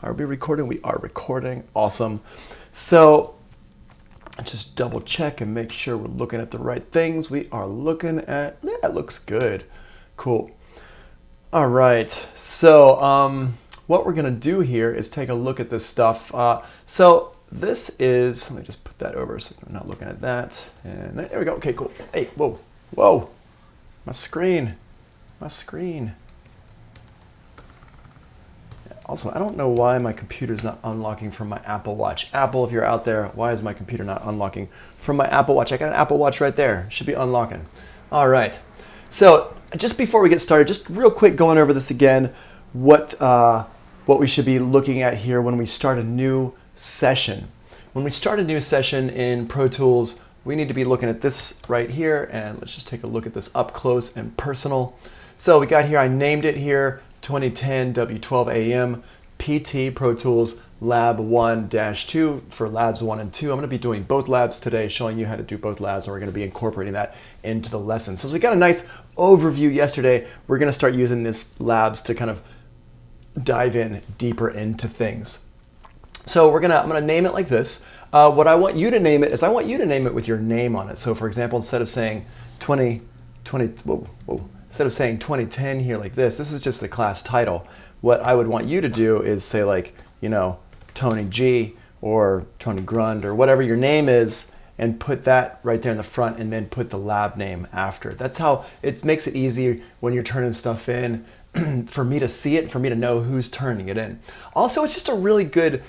Are we recording? We are recording. Awesome. So just double check and make sure we're looking at the right things. We are looking at, yeah, it looks good. Cool. All right. So what we're going to do here is take a look at this stuff. So this is, let me just put that over so we're not looking at that. And there we go. Okay, cool. Hey, whoa, whoa. My screen. Also, I don't know why my computer's not unlocking from my Apple Watch. Apple, if you're out there, why is my computer not unlocking from my Apple Watch? I got an Apple Watch right there. It should be unlocking. All right. So just before we get started, just real quick going over this again, what we should be looking at here when we start a new session. When we start a new session in Pro Tools, we need to be looking at this right here, and let's just take a look at this up close and personal. So we got here, I named it here, 2010 W12AM PT Pro Tools Lab 1-2 for Labs 1 and 2. I'm going to be doing both labs today, showing you how to do both labs, and we're going to be incorporating that into the lesson. So as we got a nice overview yesterday, we're going to start using this labs to kind of dive in deeper into things. So I'm going to name it like this. What I want you to name it is I want you to name it with your name on it. So for example, instead of saying 2010 here like this is just the class title. What I would want you to do is say like, Tony G or Tony Grund or whatever your name is, and put that right there in the front and then put the lab name after. That's how it makes it easy when you're turning stuff in for me to see it, for me to know who's turning it in. Also, it's just a really good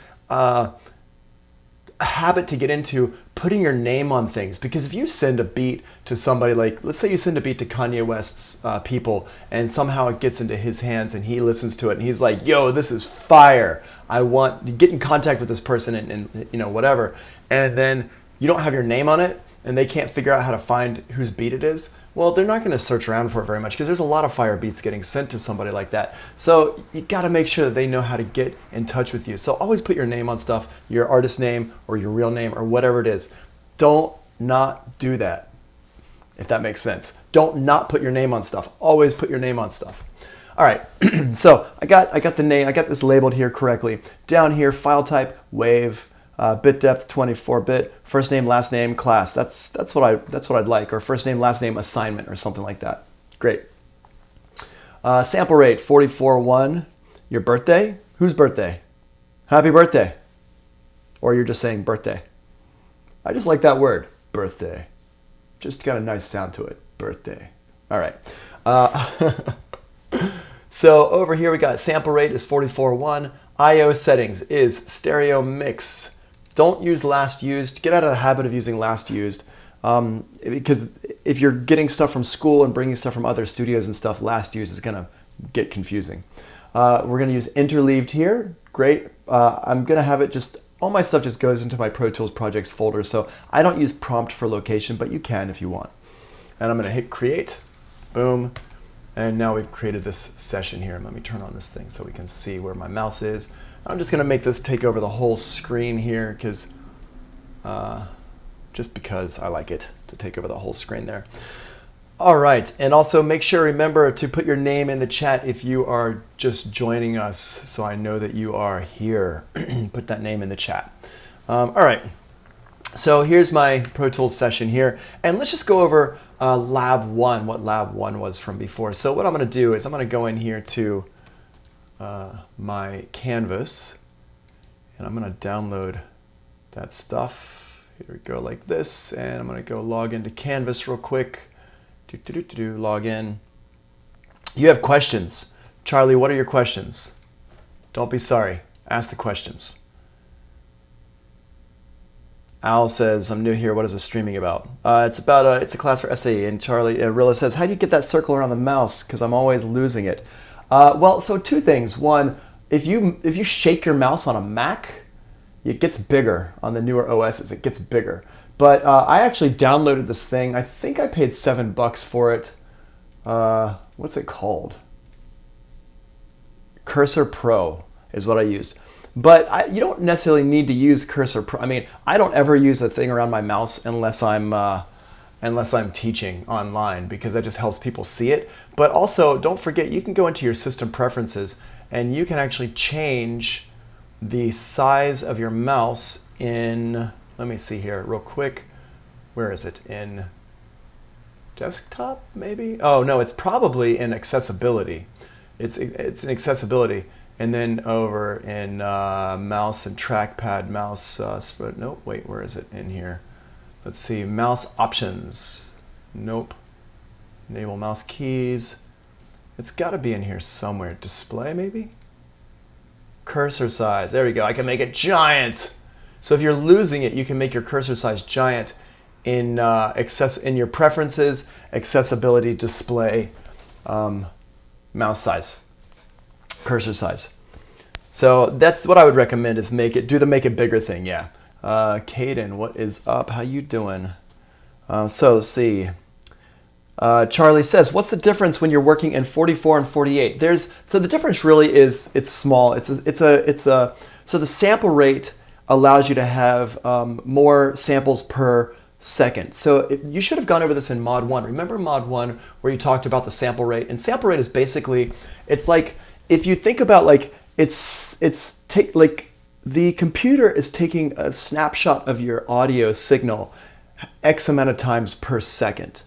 habit to get into, putting your name on things, because if you send a beat to somebody, like let's say you send a beat to Kanye West's people, and somehow it gets into his hands and he listens to it and he's like, yo, this is fire, I want to get in contact with this person and whatever, and then you don't have your name on it and they can't figure out how to find whose beat it is, well, they're not going to search around for it very much because there's a lot of fire beats getting sent to somebody like that. So you got to make sure that they know how to get in touch with you. So always put your name on stuff, your artist name or your real name or whatever it is. Don't not do that, if that makes sense. Don't not put your name on stuff. Always put your name on stuff. All right, so I got the name. I got this labeled here correctly. Down here, file type, WAV. Bit depth 24-bit, first name, last name, class. That's what I'd like, or first name, last name, assignment, or something like that. Great. Sample rate 44.1. Your birthday? Whose birthday? Happy birthday. Or you're just saying birthday. I just like that word, birthday. Just got a nice sound to it, birthday. All right. So over here we got sample rate is 44.1. I/O settings is stereo mix. Don't use last used. Get out of the habit of using last used, because if you're getting stuff from school and bringing stuff from other studios and stuff, last used is going to get confusing. We're going to use interleaved here. Great. I'm going to have it just, all my stuff just goes into my Pro Tools projects folder, so I don't use prompt for location, but you can if you want. And I'm going to hit create. Boom. And now we've created this session here. Let me turn on this thing so we can see where my mouse is. I'm just going to make this take over the whole screen here because just because I like it to take over the whole screen there. All right, and also make sure, remember to put your name in the chat if you are just joining us, so I know that you are here. Put that name in the chat. All right, so here's my Pro Tools session here, and let's just go over Lab 1, what Lab 1 was from before. So what I'm going to do is I'm going to go in here to my canvas, and I'm going to download that stuff. Here we go, like this, and I'm going to go log into Canvas real quick. Log in. You have questions. Charlie, what are your questions? Don't be sorry. Ask the questions. Al says, I'm new here. What is this streaming about? It's a class for SAE. And Charlie, Rilla says, how do you get that circle around the mouse? Because I'm always losing it. Well, so two things. One, if you shake your mouse on a Mac, it gets bigger. On the newer OSs, it gets bigger. But I actually downloaded this thing. I think I paid $7 for it. What's it called? Cursor Pro is what I used. But you don't necessarily need to use Cursor Pro. I mean, I don't ever use a thing around my mouse unless I'm teaching online, because that just helps people see it. But also, don't forget, you can go into your system preferences and you can actually change the size of your mouse in, let me see here real quick. Where is it? In desktop, maybe? Oh, no, it's probably in accessibility. It's in accessibility. And then over in mouse and trackpad, mouse, nope, wait, where is it in here? Let's see, mouse options. Nope. Enable mouse keys. It's got to be in here somewhere. Display, maybe? Cursor size. There we go. I can make it giant. So if you're losing it, you can make your cursor size giant in in your preferences, accessibility, display, mouse size, cursor size. So that's what I would recommend, is do the make it bigger thing. Yeah. Caden, what is up? How you doing? So let's see. Charlie says, what's the difference when you're working in 44 and 48? So the difference really is, it's small. So the sample rate allows you to have more samples per second. So you should have gone over this in Mod 1. Remember Mod 1 where you talked about the sample rate? And sample rate is basically, it's like, if you think about like, like the computer is taking a snapshot of your audio signal X amount of times per second.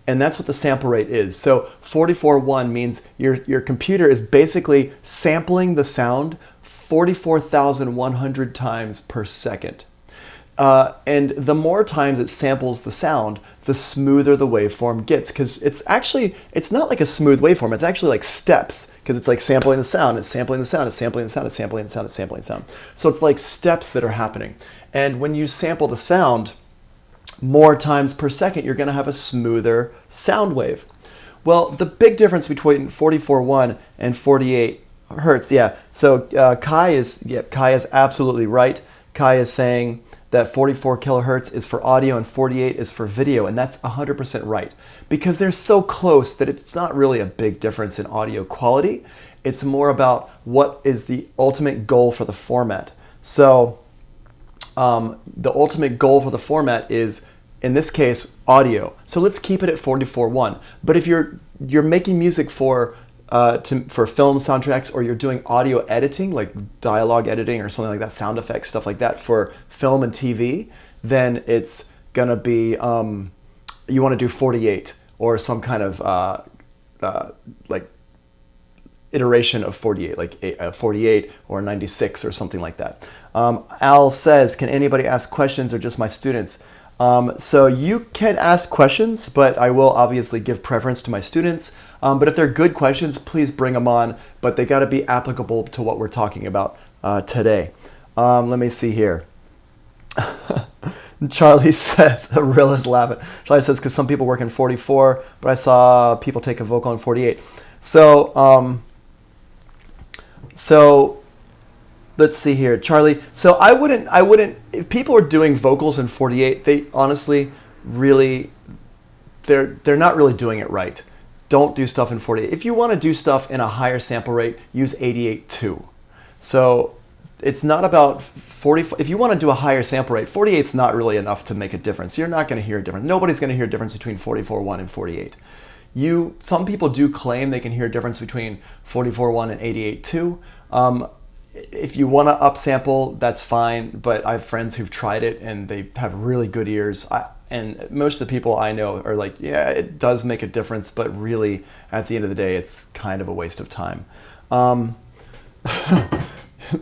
And that's what the sample rate is. So 44.1 means your computer is basically sampling the sound 44,100 times per second. And the more times it samples the sound, the smoother the waveform gets. Because it's not like a smooth waveform. It's actually like steps. Because it's like sampling the sound, it's sampling the sound, it's sampling the sound, it's sampling the sound, it's sampling the sound. So it's like steps that are happening. And when you sample the sound more times per second, you're going to have a smoother sound wave. Well, the big difference between 44.1 and 48 hertz, yeah. So Kai is absolutely right. Kai is saying that 44 kilohertz is for audio and 48 is for video, and that's 100% right, because they're so close that it's not really a big difference in audio quality. It's more about what is the ultimate goal for the format. So the ultimate goal for the format is, in this case, audio. So let's keep it at 44.1. But if you're making music for film soundtracks, or you're doing audio editing, like dialogue editing or something like that, sound effects, stuff like that for film and TV, then it's gonna be you want to do 48 or some kind of like iteration of 48, like 48 or 96 or something like that. Al says, can anybody ask questions or just my students? So you can ask questions, but I will obviously give preference to my students. But if they're good questions, please bring them on, but they got to be applicable to what we're talking about today. Let me see here. Charlie says, Real is laughing. Charlie says, because some people work in 44, but I saw people take a vocal in 48. So let's see here, Charlie. So I wouldn't, if people are doing vocals in 48, they honestly really, they're not really doing it right. Don't do stuff in 48. If you want to do stuff in a higher sample rate, use 88.2. So it's not about 40. If you want to do a higher sample rate, 48 is not really enough to make a difference. You're not going to hear a difference. Nobody's going to hear a difference between 44.1 and 48. Some people do claim they can hear a difference between 44.1 and 88.2. If you want to upsample, that's fine, but I have friends who've tried it and they have really good ears. And most of the people I know are like, yeah, it does make a difference, but really, at the end of the day, it's kind of a waste of time.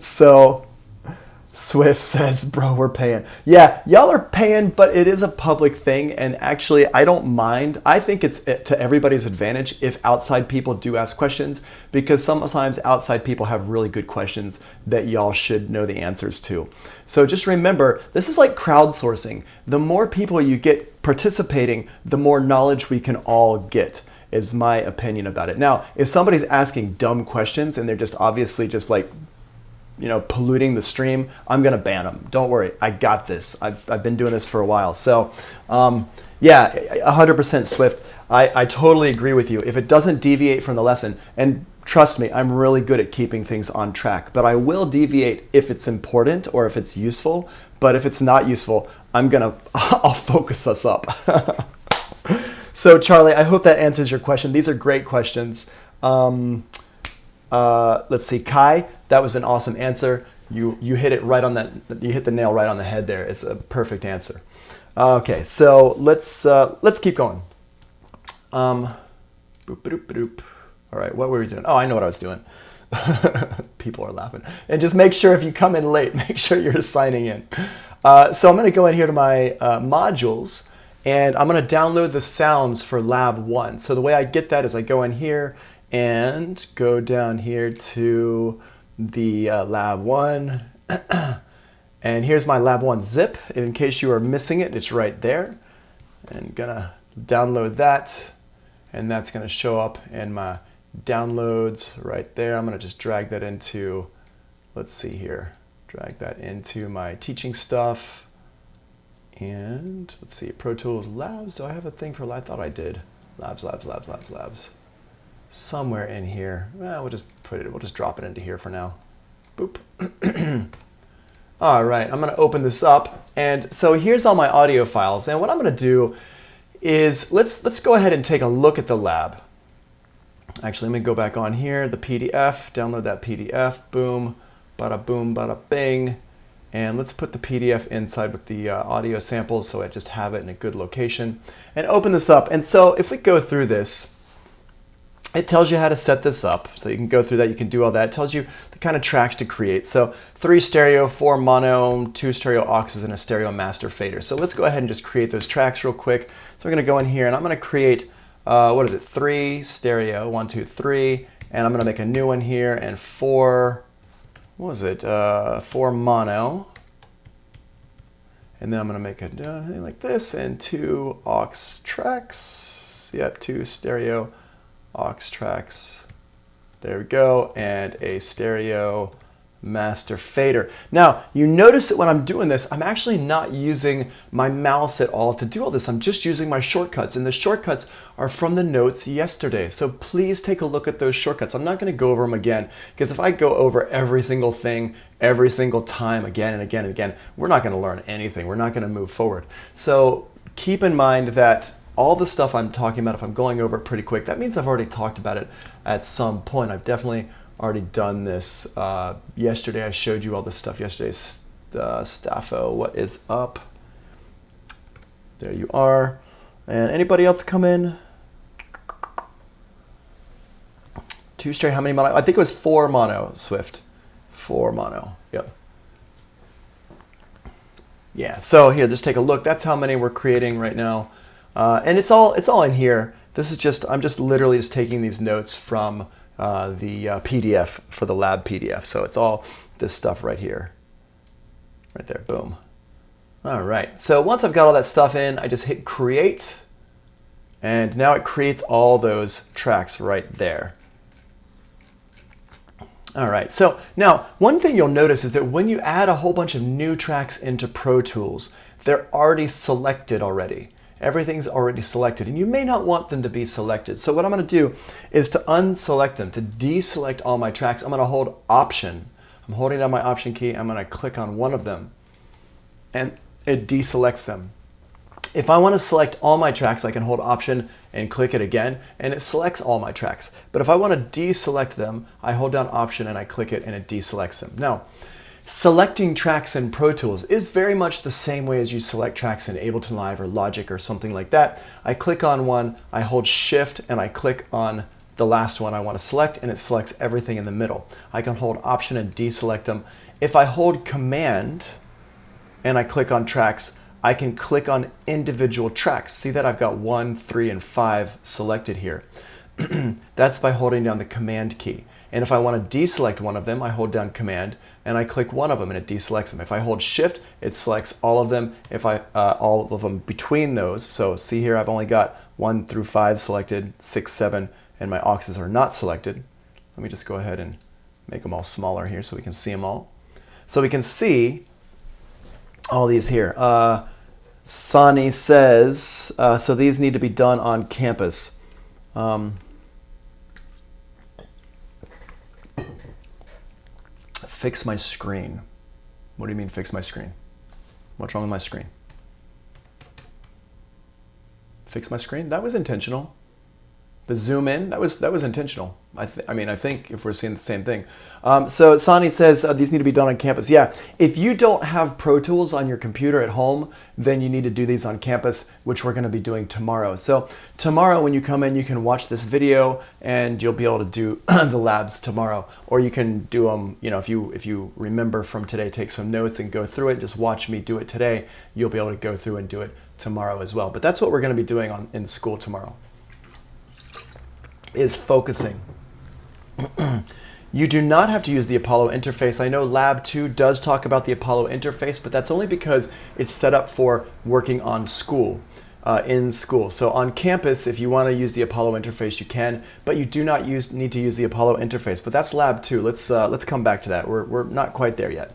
So Swift says, bro, we're paying. Yeah, y'all are paying, but it is a public thing. And actually, I don't mind. I think it's to everybody's advantage if outside people do ask questions, because sometimes outside people have really good questions that y'all should know the answers to. So just remember, this is like crowdsourcing. The more people you get participating, the more knowledge we can all get, is my opinion about it. Now, if somebody's asking dumb questions and they're just obviously just like, polluting the stream, I'm gonna ban them. Don't worry, I got this. I've been doing this for a while. So yeah, 100% Swift. I totally agree with you. If it doesn't deviate from the lesson, and trust me, I'm really good at keeping things on track, but I will deviate if it's important or if it's useful. But if it's not useful, I'll focus us up. So Charlie, I hope that answers your question. These are great questions. Let's see, Kai, That was an awesome answer. You hit it right on that. You hit the nail right on the head there. It's a perfect answer. Okay, so let's keep going. Boop, boop, boop. All right, what were we doing? Oh, I know what I was doing. People are laughing. And just make sure if you come in late, make sure you're signing in. So I'm going to go in here to my modules, and I'm going to download the sounds for Lab 1. So the way I get that is I go in here and go down here to the Lab 1. And here's my Lab 1 zip. In case you are missing it, it's right there. And gonna download that, and that's gonna show up in my downloads right there. I'm gonna just drag that into, let's see here, drag that into my teaching stuff. And let's see, Pro Tools Labs. Do I have a thing for, I thought I did. Labs. Somewhere in here. Well, we'll just drop it into here for now. Boop. All right, I'm gonna open this up. And so here's all my audio files. And what I'm gonna do is, let's go ahead and take a look at the lab. Actually, let me go back on here, the PDF, download that PDF, boom, bada bing. And let's put the PDF inside with the audio samples so I just have it in a good location. And open this up. And so if we go through this, it tells you how to set this up. So you can go through that, you can do all that. It tells you the kind of tracks to create. So 3 stereo, 4 mono, 2 stereo auxes, and a stereo master fader. So let's go ahead and just create those tracks real quick. So we're gonna go in here and I'm gonna create, 3 stereo, 1, 2, 3. And I'm gonna make a new one here and 4, 4 mono. And then I'm gonna make a thing like this and 2 aux tracks. Yep, 2 stereo aux tracks. There we go, and a stereo master fader. Now, you notice that when I'm doing this, I'm actually not using my mouse at all to do all this. I'm just using my shortcuts, and the shortcuts are from the notes yesterday. So please take a look at those shortcuts. I'm not gonna go over them again, because if I go over every single thing, every single time, again and again and again, we're not gonna learn anything. We're not gonna move forward. So keep in mind that all the stuff I'm talking about, if I'm going over it pretty quick, that means I've already talked about it at some point. I've definitely already done this. Yesterday I showed you all this stuff yesterday. Staffo, what is up? There you are. And anybody else come in? 2 stereo, how many mono? I think it was 4 mono, Swift. 4 mono, yep. Yeah, so here, just take a look. That's how many we're creating right now. And it's all in here. This is just, I'm just literally just taking these notes from the PDF for the lab PDF. So it's all this stuff right here. Right there, boom. All right, so once I've got all that stuff in, I just hit create. And now it creates all those tracks right there. All right, so now one thing you'll notice is that when you add a whole bunch of new tracks into Pro Tools, they're already selected already. Everything's already selected, and you may not want them to be selected. So what I'm gonna do is to unselect them, to deselect all my tracks. I'm gonna hold Option. I'm holding down my Option key. I'm gonna click on one of them, and it deselects them. If I wanna select all my tracks, I can hold Option and click it again, and it selects all my tracks. But if I wanna deselect them, I hold down Option and I click it, and it deselects them. Now, selecting tracks in Pro Tools is very much the same way as you select tracks in Ableton Live or Logic or something like that. I click on one, I hold Shift, and I click on the last one I want to select, and it selects everything in the middle. I can hold Option and deselect them. If I hold Command and I click on tracks, I can click on individual tracks. See that I've got 1, 3, and 5 selected here. That's by holding down the Command key. And if I want to deselect one of them, I hold down Command and I click one of them and it deselects them. If I hold Shift, it selects all of them. If I all of them between those. So see here, I've only got 1 through 5 selected, 6, 7, and my auxes are not selected. Let me just go ahead and make them all smaller here so we can see them all. So we can see all these here. Sani says, so these need to be done on campus. Fix my screen. What do you mean fix my screen? What's wrong with my screen? Fix my screen? That was intentional. the zoom in, that was intentional. I mean, I think if we're seeing the same thing. So Sani says these need to be done on campus. Yeah, if you don't have Pro Tools on your computer at home, then you need to do these on campus, which we're going to be doing tomorrow. So tomorrow when you come in, you can watch this video and you'll be able to do the labs tomorrow. Or you can do them, you know, if you remember from today, take some notes and go through it. Just watch me do it today. You'll be able to go through and do it tomorrow as well. But that's what we're going to be doing in school tomorrow, is focusing. You do not have to use the Apollo interface. I know Lab 2 does talk about the Apollo interface, but that's only because it's set up for working on school, in school. So on campus, if you want to use the Apollo interface, you can, but you do not need to use the Apollo interface. But that's Lab 2. Let's come back to that. We're not quite there yet.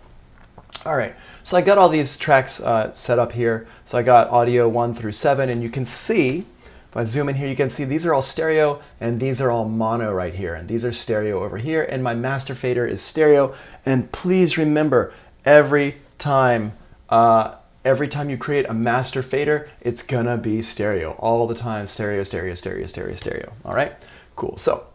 All right, so I got all these tracks set up here. So I got audio 1 through 7, and you can see, if I zoom in here, you can see these are all stereo and these are all mono right here. And these are stereo over here, and my master fader is stereo. And please remember, every time you create a master fader, it's gonna be stereo. All the time, stereo, stereo, stereo, stereo, stereo. All right, cool. So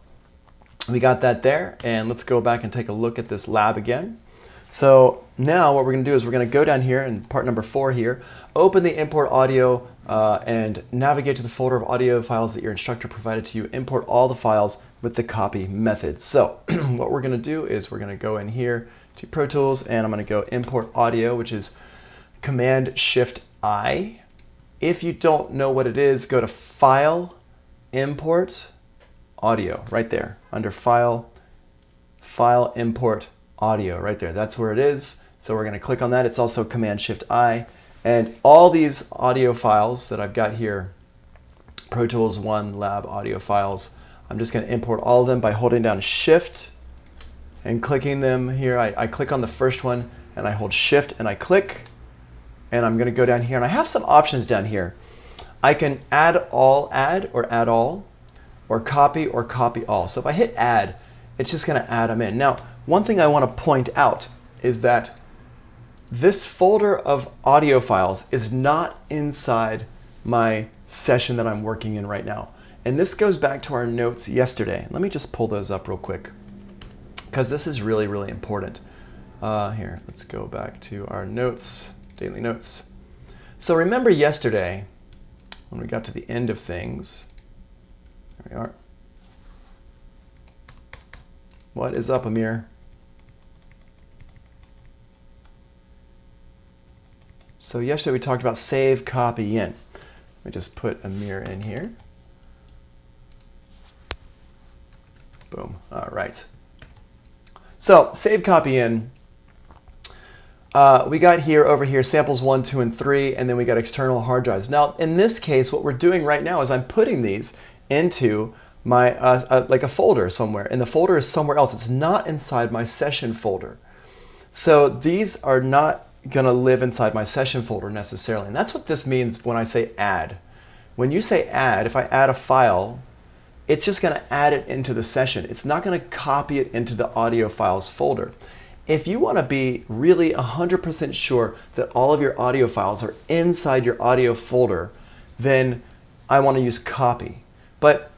we got that there, and let's go back and take a look at this lab again. So now what we're going to do is we're going to go down here in part number 4 here, open the import audio and navigate to the folder of audio files that your instructor provided to you. Import all the files with the copy method. So what we're going to do is we're going to go in here to Pro Tools, and I'm going to go import audio, which is Command-Shift-I. If you don't know what it is, go to File, Import, Audio, right there, under File, File, Import, Audio, right there. That's where it is. So we're going to click on that. It's also Command-Shift-I. And all these audio files that I've got here, Pro Tools 1 Lab audio files, I'm just going to import all of them by holding down Shift and clicking them here. I click on the first one and I hold Shift and I click, and I'm going to go down here and I have some options down here. I can add all, or copy all. So if I hit add, it's just going to add them in. Now, one thing I want to point out is that this folder of audio files is not inside my session that I'm working in right now. And this goes back to our notes yesterday. Let me just pull those up real quick, because this is really, really important. Here, let's go back to our notes, daily notes. So remember yesterday, when we got to the end of things, there we are. What is up, Amir? So yesterday we talked about save, copy, in. Let me just put Amir in here. Boom. All right. So save, copy, in. We got here, over here, samples 1, 2, and 3, and then we got external hard drives. Now, in this case, what we're doing right now is I'm putting these into my like a folder somewhere, and the folder is somewhere else. It's not inside my session folder. So these are not going to live inside my session folder necessarily, and that's what this means when I say add. When you say add, if I add a file, it's just going to add it into the session. It's not going to copy it into the audio files folder. If you want to be really 100% sure that all of your audio files are inside your audio folder, then I want to use copy. But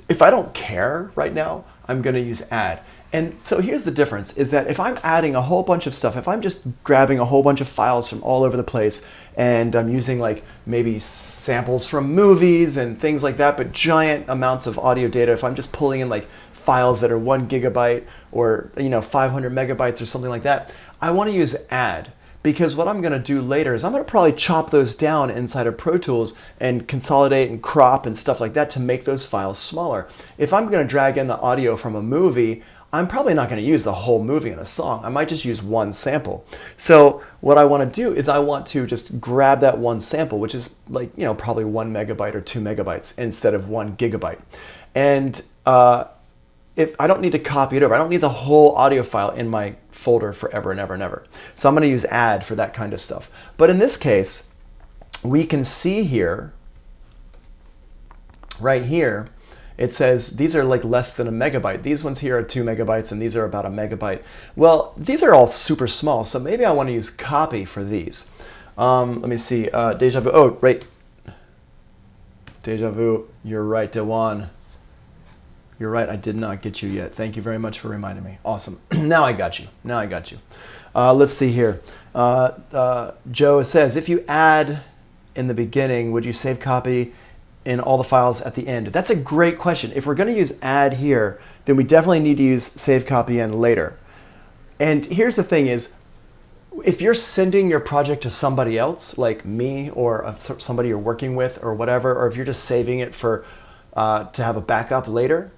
if I don't care right now, I'm going to use add. And so here's the difference, is that if I'm adding a whole bunch of stuff, if I'm just grabbing a whole bunch of files from all over the place, and I'm using like maybe samples from movies and things like that, but giant amounts of audio data, if I'm just pulling in like files that are 1 gigabyte or 500 megabytes or something like that, I want to use add. Because what I'm going to do later is I'm going to probably chop those down inside of Pro Tools and consolidate and crop and stuff like that to make those files smaller. If I'm going to drag in the audio from a movie, I'm probably not going to use the whole movie in a song. I might just use one sample. So what I want to do is I want to just grab that one sample, which is like, probably 1 megabyte or 2 megabytes instead of 1 gigabyte. And if I don't need to copy it over, I don't need the whole audio file in my folder forever and ever and ever. So I'm going to use add for that kind of stuff. But in this case, we can see here, right here, it says these are like less than a megabyte. These ones here are 2 megabytes and these are about a megabyte. Well, these are all super small, so maybe I want to use copy for these. Let me see, Deja Vu, oh, right. Deja Vu, you're right, Dewan. You're right. I did not get you yet. Thank you very much for reminding me. Awesome. Now I got you. Now I got you. Let's see here. Joe says, if you add in the beginning, would you save copy in all the files at the end? That's a great question. If we're going to use add here, then we definitely need to use save copy in later. And here's the thing is, if you're sending your project to somebody else, like me or somebody you're working with or whatever, or if you're just saving it for to have a backup later,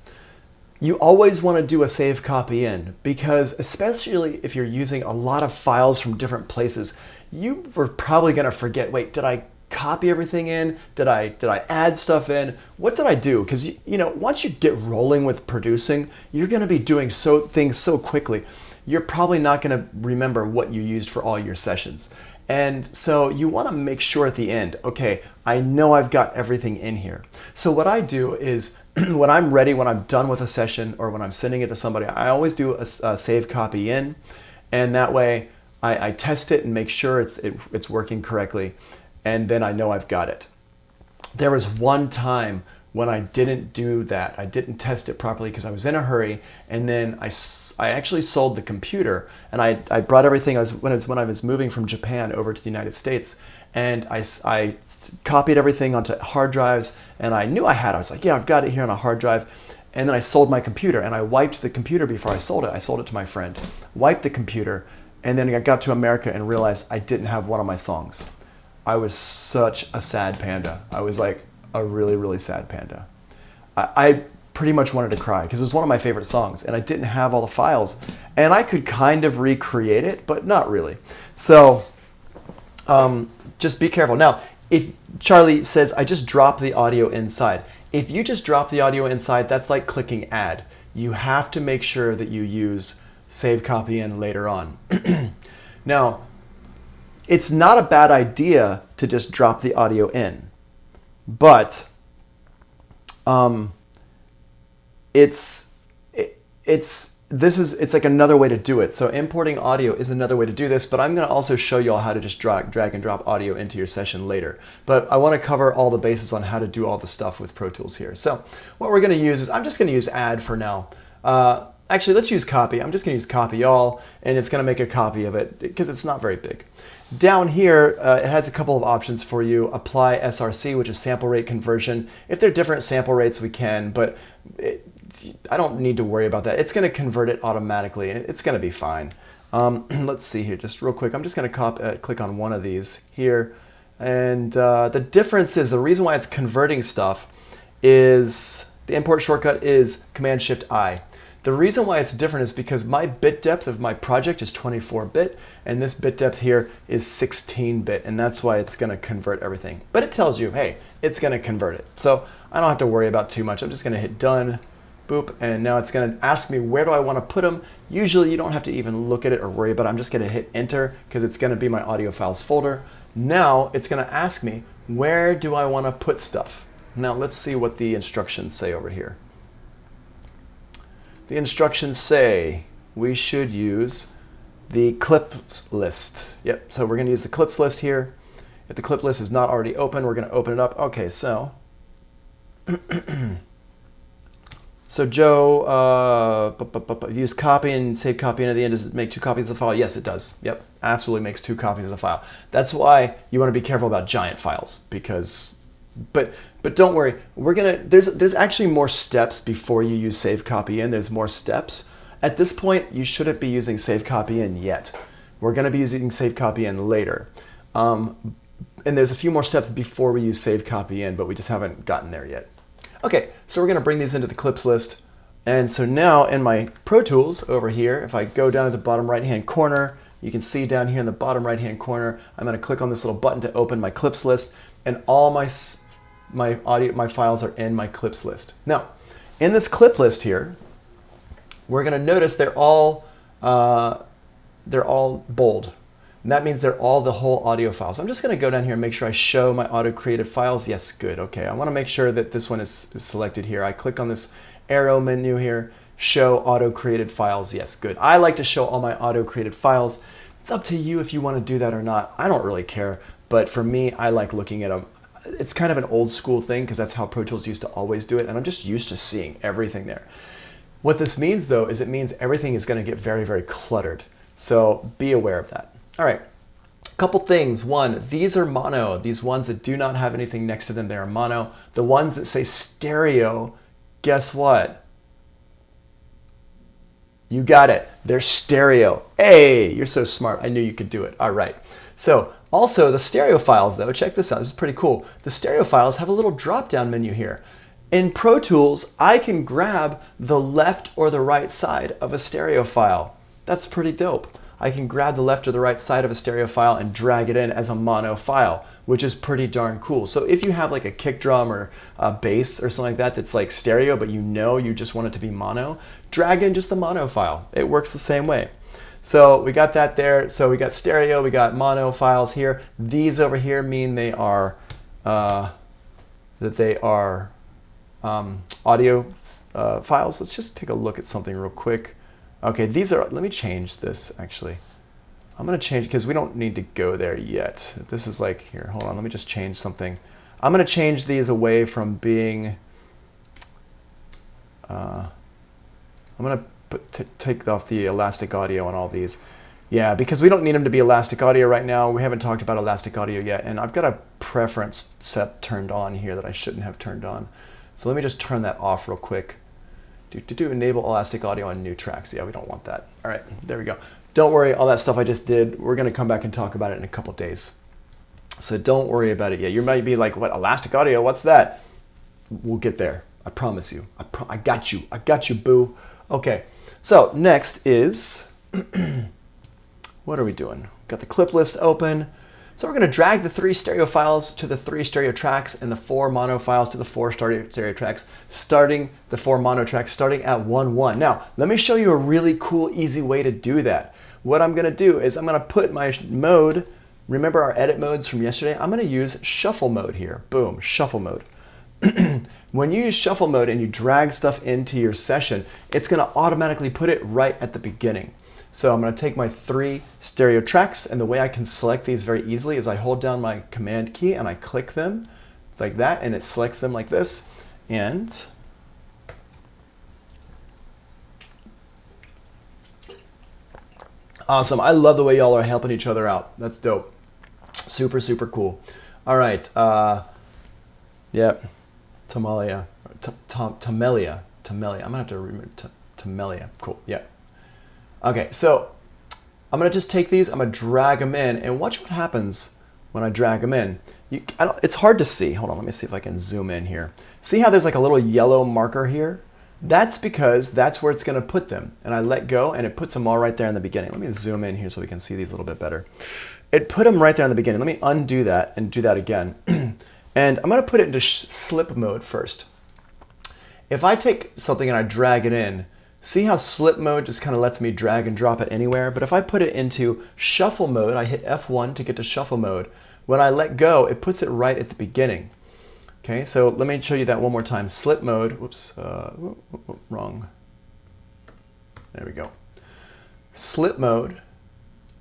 you always want to do a save copy in, because especially if you're using a lot of files from different places, you were probably going to forget, wait, did I copy everything in? Did I add stuff in? What did I do? Because once you get rolling with producing, you're going to be doing things so quickly. You're probably not going to remember what you used for all your sessions. And so you want to make sure at the end, okay, I know I've got everything in here. So what I do is when I'm ready, when I'm done with a session or when I'm sending it to somebody, I always do a save copy in. And that way I test it and make sure it's working correctly. And then I know I've got it. There was one time when I didn't do that. I didn't test it properly because I was in a hurry. And then I actually sold the computer, and I brought everything. When I was moving from Japan over to the United States, and I copied everything onto hard drives, and I knew I was like, yeah, I've got it here on a hard drive. And then I sold my computer, and I wiped the computer before I sold it. I sold it to my friend, wiped the computer, and then I got to America and realized I didn't have one of my songs. I was such a sad panda. I was like a really, really sad panda. I pretty much wanted to cry because it was one of my favorite songs and I didn't have all the files, and I could kind of recreate it, but not really. So just be careful. Now, if Charlie says, I just drop the audio inside. If you just drop the audio inside, that's like clicking add. You have to make sure that you use save copy in later on. Now, it's not a bad idea to just drop the audio in, but it's like another way to do it. So importing audio is another way to do this, but I'm going to also show you all how to just drag and drop audio into your session later. But I want to cover all the bases on how to do all the stuff with Pro Tools here. So what we're going to use is, I'm just going to use add for now. Actually, let's use copy. I'm just going to use copy all, and it's going to make a copy of it because it's not very big. Down here, it has a couple of options for you. Apply SRC, which is sample rate conversion. If they're different sample rates, we can, but I don't need to worry about that. It's going to convert it automatically, and it's going to be fine. Let's see here, just real quick. I'm just going to click on one of these here. And the difference is, the reason why it's converting stuff is the import shortcut is Command-Shift-I. The reason why it's different is because my bit depth of my project is 24-bit, and this bit depth here is 16-bit, and that's why it's going to convert everything. But it tells you, hey, it's going to convert it. So I don't have to worry about too much. I'm just going to hit done, boop, and now it's going to ask me where do I want to put them. Usually you don't have to even look at it or worry about it. I'm just going to hit enter because it's going to be my audio files folder. Now it's going to ask me, where do I want to put stuff? Now let's see what the instructions say over here. The instructions say we should use the clips list. Yep, so we're going to use the clips list here. If the clip list is not already open, we're going to open it up. Okay, so Joe, use copy and save copy in at the end. Does it make 2 copies of the file? Yes, it does. Yep, absolutely makes 2 copies of the file. That's why you want to be careful about giant files, because, but don't worry. There's actually more steps before you use save copy in. There's more steps. At this point, you shouldn't be using save copy in yet. We're going to be using save copy in later. And there's a few more steps before we use save copy in, but we just haven't gotten there yet. Okay, so we're going to bring these into the clips list. And so now in my Pro Tools over here, if I go down to the bottom right-hand corner, you can see down here in the bottom right-hand corner, I'm going to click on this little button to open my clips list, and all my files are in my clips list. Now, in this clip list here, we're going to notice they're all bold. And that means they're all the whole audio files. I'm just going to go down here and make sure I show my auto-created files. Yes, good. Okay, I want to make sure that this one is selected here. I click on this arrow menu here, show auto-created files. Yes, good. I like to show all my auto-created files. It's up to you if you want to do that or not. I don't really care, but for me, I like looking at them. it's kind of an old school thing because that's how Pro Tools used to always do it. And I'm just used to seeing everything there. What this means though, is it means everything is going to get very, very cluttered. So be aware of that. All right. Couple things. One, these are mono. These ones that do not have anything next to them, they are mono. The ones that say stereo, guess what? You got it. They're stereo. Hey, you're so smart. I knew you could do it. All right. So also the stereo files though, check this out. This is pretty cool. The stereo files have a little drop-down menu here. In Pro Tools, I can grab the left or the right side of a stereo file. That's pretty dope. I can grab the left or the right side of a stereo file and drag it in as a mono file, which is pretty darn cool. So if you have like a kick drum or a bass or something like that that's like stereo, but you know you just want it to be mono, drag in just the mono file. It works the same way. So we got that there. So we got stereo, we got mono files here. These over here mean they are audio files. Let's just take a look at something real quick. Okay, these are, let me change this actually. I'm gonna change, because we don't need to go there yet. This is like, here, hold on, let me just change something. I'm gonna change these away from being, I'm gonna take off the elastic audio on all these. Yeah, because we don't need them to be elastic audio right now. We haven't talked about elastic audio yet, and I've got a preference set turned on here that I shouldn't have turned on. So let me just turn that off real quick. Enable elastic audio on new tracks. Yeah, we don't want that. All right, there we go. Don't worry, all that stuff I just did, we're gonna come back and talk about it in a couple days. So don't worry about it yet. You might be like, what, elastic audio, what's that? We'll get there, I promise you. I got you, boo. Okay, so next is, what are we doing? Got the clip list open. So we're going to drag the 3 stereo files to the 3 stereo tracks and the 4 mono files to the 4 stereo tracks, starting the 4 mono tracks starting at 1-1. Now, let me show you a really cool, easy way to do that. What I'm going to do is I'm going to put my mode, remember our edit modes from yesterday? I'm going to use shuffle mode here. Boom, shuffle mode. When you use shuffle mode and you drag stuff into your session, it's going to automatically put it right at the beginning. So I'm going to take my 3 stereo tracks, and the way I can select these very easily is I hold down my command key and I click them like that, and it selects them like this. And awesome. I love the way y'all are helping each other out. That's dope. Super, super cool. All right. Yep. Tamelia. Tamelia. I'm going to have to remember Tamelia. Cool. Yeah. Okay, so I'm gonna just take these, I'm gonna drag them in, and watch what happens when I drag them in. It's hard to see. Hold on, let me see if I can zoom in here. See how there's like a little yellow marker here? That's because that's where it's gonna put them. And I let go, and it puts them all right there in the beginning. Let me zoom in here so we can see these a little bit better. It put them right there in the beginning. Let me undo that and do that again. And I'm gonna put it into slip mode first. If I take something and I drag it in, see how slip mode just kind of lets me drag and drop it anywhere? But if I put it into shuffle mode, I hit F1 to get to shuffle mode. When I let go, it puts it right at the beginning. Okay, so let me show you that one more time. Slip mode, whoops, wrong. There we go. Slip mode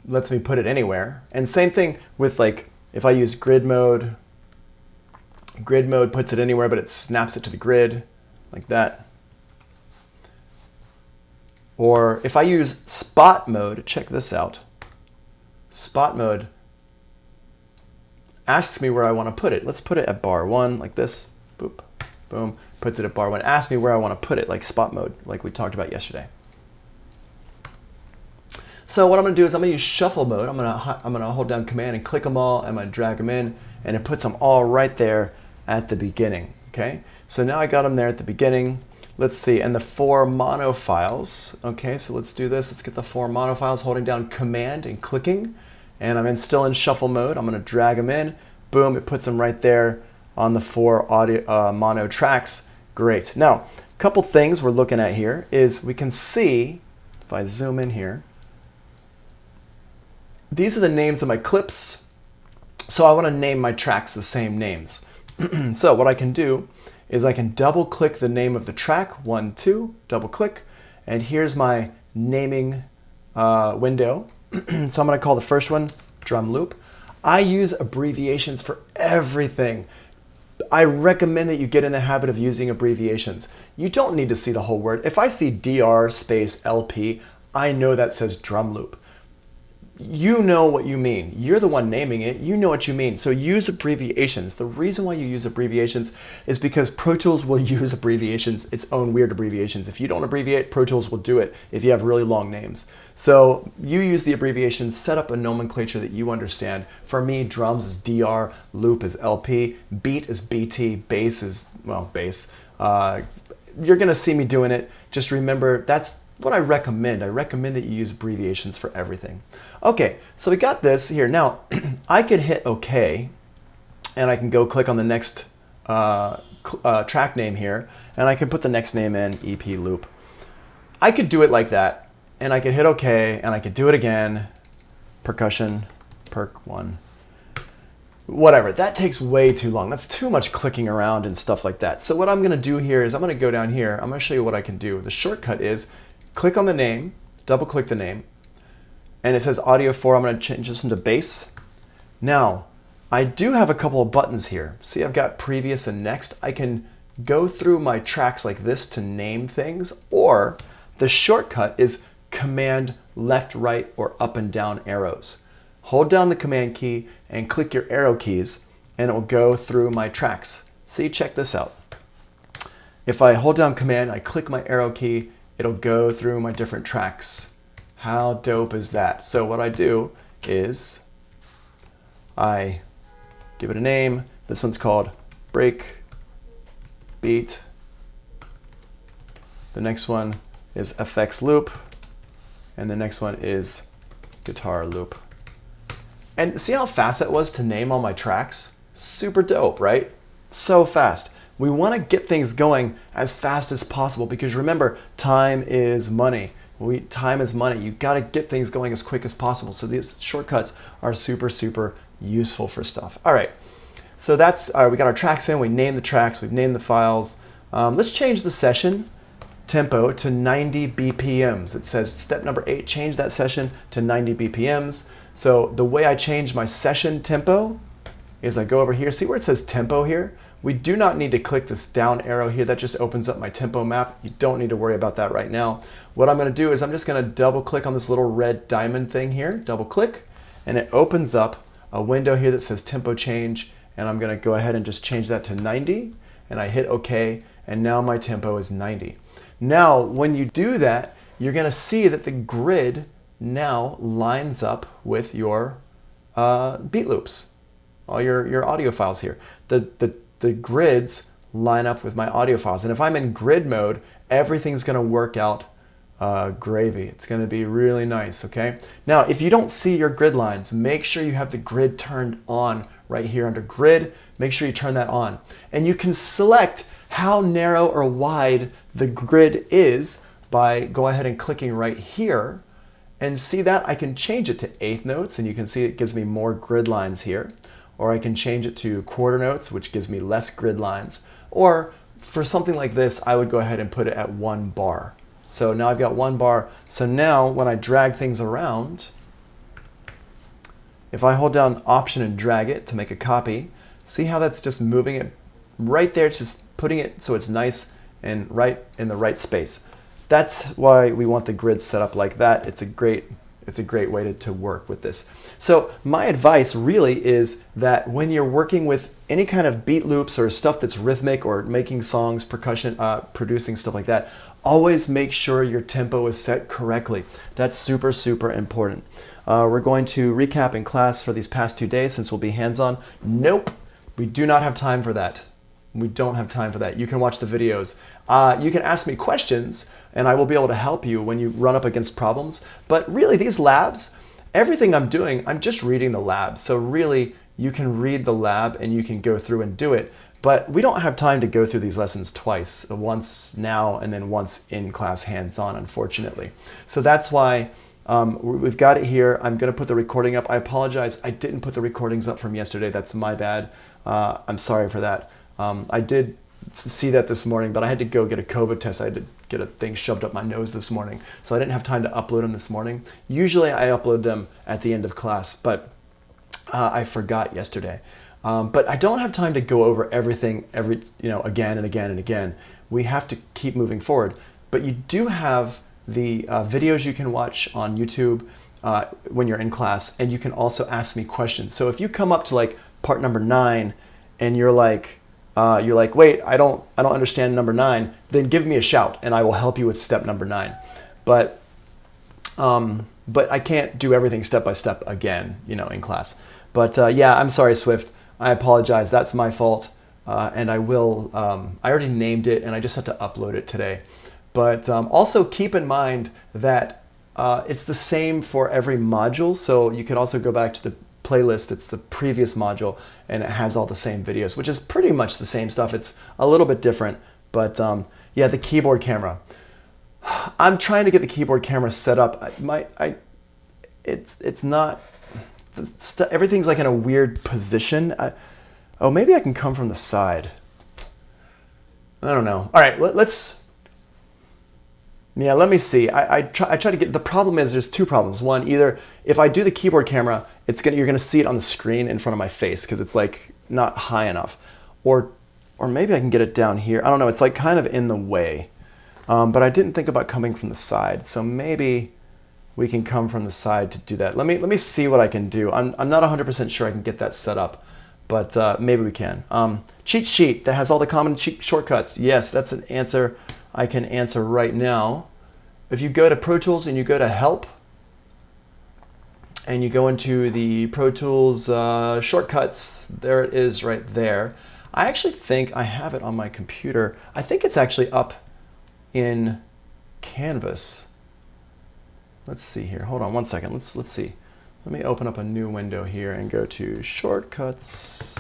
lets me put it anywhere. And same thing with, like, if I use grid mode puts it anywhere, but it snaps it to the grid like that. Or if I use spot mode, check this out. Spot mode asks me where I want to put it. Let's put it at bar 1 like this. Boop, boom, puts it at bar 1. Asks me where I want to put it, like spot mode, like we talked about yesterday. So what I'm going to do is I'm going to use shuffle mode. I'm going to hold down command and click them all. I'm going to drag them in, and it puts them all right there at the beginning. Okay, so now I got them there at the beginning. Let's see, and the 4 mono files. Okay, so let's do this. Let's get the 4 mono files, holding down command and clicking. And I'm still in shuffle mode. I'm gonna drag them in. Boom, it puts them right there on the 4 audio, mono tracks. Great. Now, a couple things we're looking at here is we can see, if I zoom in here, these are the names of my clips. So I wanna name my tracks the same names. So what I can do is I can double click the name of the track, 1, 2, double click, and here's my naming window. So I'm gonna call the first one drum loop. I use abbreviations for everything. I recommend that you get in the habit of using abbreviations. You don't need to see the whole word. If I see DR space LP, I know that says drum loop. You know what you mean. You're the one naming it. You know what you mean. So use abbreviations. The reason why you use abbreviations is because Pro Tools will use abbreviations, its own weird abbreviations. If you don't abbreviate, Pro Tools will do it if you have really long names. So you use the abbreviations, set up a nomenclature that you understand. For me, drums is DR, loop is LP, beat is BT, bass is, well, bass. You're gonna see me doing it. Just remember, that's what I recommend. I recommend that you use abbreviations for everything. Okay, so we got this here. Now, I could hit OK, and I can go click on the next track name here, and I can put the next name in, EP loop. I could do it like that, and I could hit OK, and I could do it again, percussion, perc 1. Whatever, that takes way too long. That's too much clicking around and stuff like that. So what I'm gonna do here is I'm gonna go down here. I'm gonna show you what I can do. The shortcut is click on the name, double click the name, and it says audio 4. I'm gonna change this into bass. Now, I do have a couple of buttons here. See, I've got previous and next. I can go through my tracks like this to name things, or the shortcut is command left, right, or up and down arrows. Hold down the command key and click your arrow keys, and it will go through my tracks. See, check this out. If I hold down command, I click my arrow key, it'll go through my different tracks. How dope is that? So what I do is I give it a name. This one's called break beat. The next one is FX loop, and the next one is guitar loop. And see how fast that was to name all my tracks? Super dope, right? So fast. We want to get things going as fast as possible because remember, time is money. Time is money. You got to get things going as quick as possible. So these shortcuts are super, super useful for stuff. All right. So that's, all right, we got our tracks in, we named the tracks, we've named the files. Let's change the session tempo to 90 BPMs. It says step number 8, change that session to 90 BPMs. So the way I change my session tempo is I go over here, see where it says tempo here? We do not need to click this down arrow here. That just opens up my tempo map. You don't need to worry about that right now. What I'm gonna do is I'm just gonna double click on this little red diamond thing here, double click, and it opens up a window here that says tempo change, and I'm gonna go ahead and just change that to 90, and I hit OK, and now my tempo is 90. Now, when you do that, you're gonna see that the grid now lines up with your beat loops, all your audio files here. The grids line up with my audio files. And if I'm in grid mode, everything's gonna work out gravy. It's gonna be really nice, okay? Now, if you don't see your grid lines, make sure you have the grid turned on right here under grid. Make sure you turn that on. And you can select how narrow or wide the grid is by go ahead and clicking right here. And see that? I can change it to eighth notes, and you can see it gives me more grid lines here. Or I can change it to quarter notes, which gives me less grid lines. Or for something like this, I would go ahead and put it at 1 bar. So now I've got 1 bar. So now when I drag things around, if I hold down Option and drag it to make a copy, see how that's just moving it right there, it's just putting it so it's nice and right in the right space. That's why we want the grid set up like that. It's a great way to work with this. So my advice really is that when you're working with any kind of beat loops or stuff that's rhythmic or making songs, percussion, producing stuff like that, always make sure your tempo is set correctly. That's super, super important. We're going to recap in class for these past 2 days since we'll be hands-on. Nope, we do not have time for that. We don't have time for that. You can watch the videos. You can ask me questions and I will be able to help you when you run up against problems. But really these labs, everything I'm doing, I'm just reading the lab. So really you can read the lab and you can go through and do it. But we don't have time to go through these lessons twice, once now and then once in class hands-on, unfortunately. So that's why we've got it here. I'm gonna put the recording up. I apologize, I didn't put the recordings up from yesterday. That's my bad. I'm sorry for that. I did see that this morning, but I had to go get a COVID test. I had to get a thing shoved up my nose this morning. So I didn't have time to upload them this morning. Usually I upload them at the end of class, but I forgot yesterday. But I don't have time to go over everything again and again and again. We have to keep moving forward. But you do have the videos you can watch on YouTube when you're in class, and you can also ask me questions. So if you come up to like part number 9 and you're like, wait, I don't understand number 9, then give me a shout and I will help you with step number 9. But I can't do everything step by step again, in class. But yeah, I'm sorry, Swift. I apologize. That's my fault. And I will, I already named it and I just have to upload it today. But also keep in mind that it's the same for every module. So you can also go back to the playlist. It's the previous module and it has all the same videos, which is pretty much the same stuff. It's a little bit different, but yeah, the keyboard camera. I'm trying to get the keyboard camera set up. It's not, everything's like in a weird position. Oh, maybe I can come from the side. I don't know. All right, let me see. I try to get, the problem is there's 2 problems. One, either if I do the keyboard camera, you're gonna see it on the screen in front of my face because it's like not high enough. Or maybe I can get it down here. I don't know, it's like kind of in the way. But I didn't think about coming from the side. So maybe we can come from the side to do that. Let me see what I can do. I'm not 100% sure I can get that set up, but maybe we can. Cheat sheet that has all the common cheat shortcuts. Yes, that's an answer I can answer right now. If you go to Pro Tools and you go to Help, and you go into the Pro Tools shortcuts, there it is right there. I actually think I have it on my computer. I think it's actually up in Canvas. Let's see here. Hold on one second. Let's see. Let me open up a new window here and go to Shortcuts.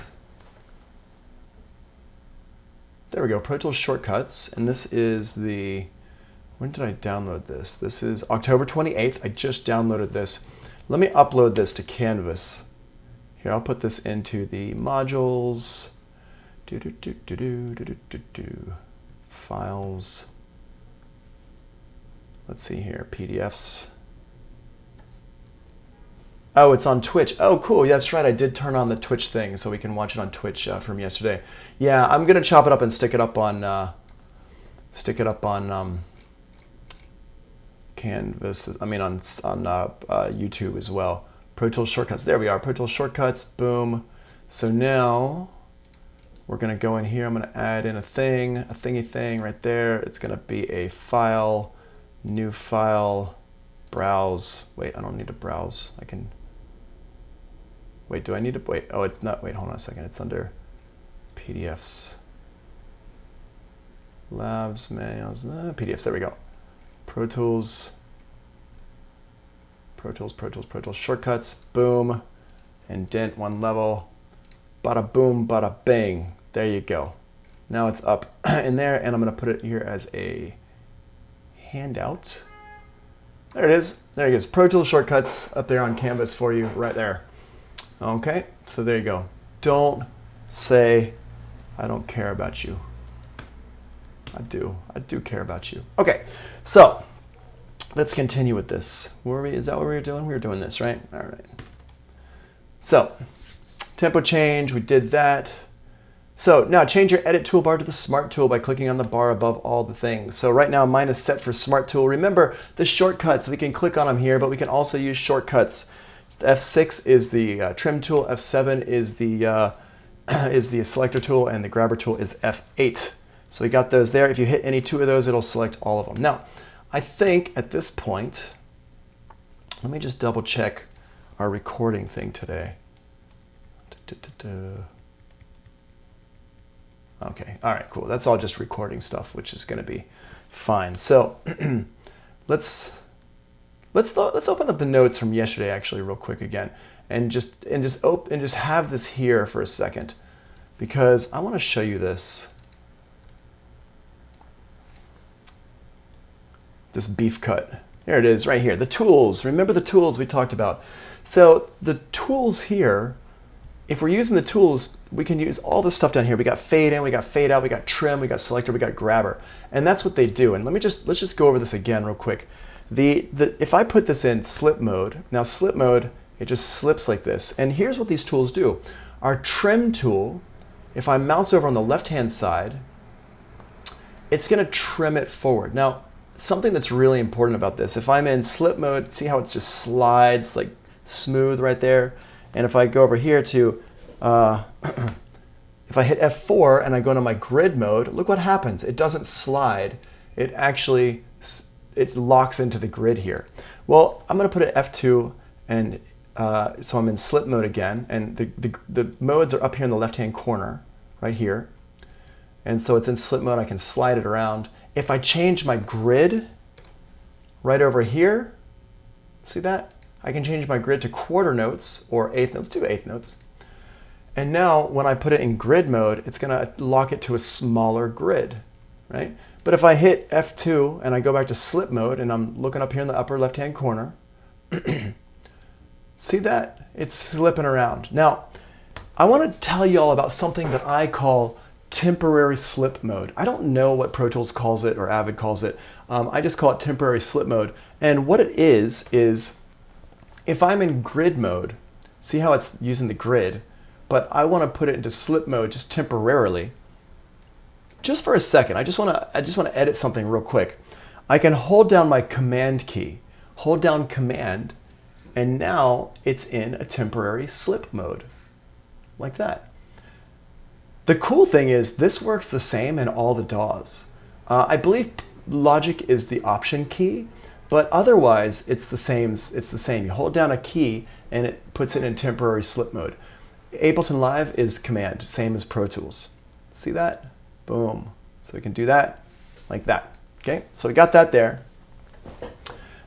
There we go, Pro Tools Shortcuts. And this is when did I download this? This is October 28th. I just downloaded this. Let me upload this to Canvas. Here, I'll put this into the modules. Files. Let's see here, PDFs. Oh, it's on Twitch. Oh, cool. That's right. I did turn on the Twitch thing so we can watch it on Twitch from yesterday. Yeah, I'm gonna chop it up and stick it up on Canvas. I mean on YouTube as well. Pro Tools Shortcuts. There we are. Pro Tools Shortcuts. Boom. So now we're gonna go in here. I'm gonna add in a thingy thing right there. It's gonna be a file, new file, browse. Wait, I don't need to browse. I can. Wait, do I need to wait? Oh, it's not. Wait, hold on a second. It's under PDFs. Labs, manuals, PDFs. There we go. Pro Tools, Shortcuts. Boom. Indent one level. Bada boom, bada bang. There you go. Now it's up in there, and I'm going to put it here as a handout. There it is. There it is. Pro Tools Shortcuts up there on Canvas for you right there. Okay, so there you go. Don't say I don't care about you. I do care about you. Okay, so let's continue with this. Is that what we were doing? We were doing this, right? All right. So tempo change, we did that. So now change your edit toolbar to the Smart tool by clicking on the bar above all the things. So right now mine is set for Smart tool. Remember the shortcuts, we can click on them here, but we can also use shortcuts. F6 is the trim tool, F7 is the selector tool, and the grabber tool is F8. So we got those there. If you hit any 2 of those, it'll select all of them. Now, I think at this point, let me just double check our recording thing today. Okay, all right, cool. That's all just recording stuff, which is going to be fine. So let's open up the notes from yesterday actually real quick again, and just have this here for a second, because I want to show you this beef cut. There it is right here. The tools. Remember the tools we talked about. So the tools here, if we're using the tools, we can use all this stuff down here. We got fade in, we got fade out, we got trim, we got selector, we got grabber. And that's what they do. And let's just go over this again real quick. If I put this in slip mode, now slip mode, it just slips like this. And here's what these tools do. Our trim tool, if I mouse over on the left-hand side, it's going to trim it forward. Now, something that's really important about this, if I'm in slip mode, see how it just slides like smooth right there? And if I go over here to, if I hit F4 and I go into my grid mode, look what happens. It doesn't slide. It actually, it locks into the grid here. Well, I'm going to put it F2, and so I'm in slip mode again, and the modes are up here in the left-hand corner, right here. And so it's in slip mode, I can slide it around. If I change my grid right over here, see that? I can change my grid to quarter notes or eighth notes, do eighth notes. And now when I put it in grid mode, it's gonna lock it to a smaller grid, right? But if I hit F2 and I go back to slip mode and I'm looking up here in the upper left-hand corner, see that? It's slipping around. Now, I wanna tell you all about something that I call temporary slip mode. I don't know what Pro Tools calls it or Avid calls it. I just call it temporary slip mode. And what it is if I'm in grid mode, see how it's using the grid, but I want to put it into slip mode just temporarily. Just for a second, I just want to edit something real quick. I can hold down my command key, hold down command, and now it's in a temporary slip mode, like that. The cool thing is this works the same in all the DAWs. I believe Logic is the option key, but otherwise it's the same. You hold down a key and it puts it in temporary slip mode. Ableton Live is command, same as Pro Tools. See that? Boom. So we can do that like that. Okay, so we got that there.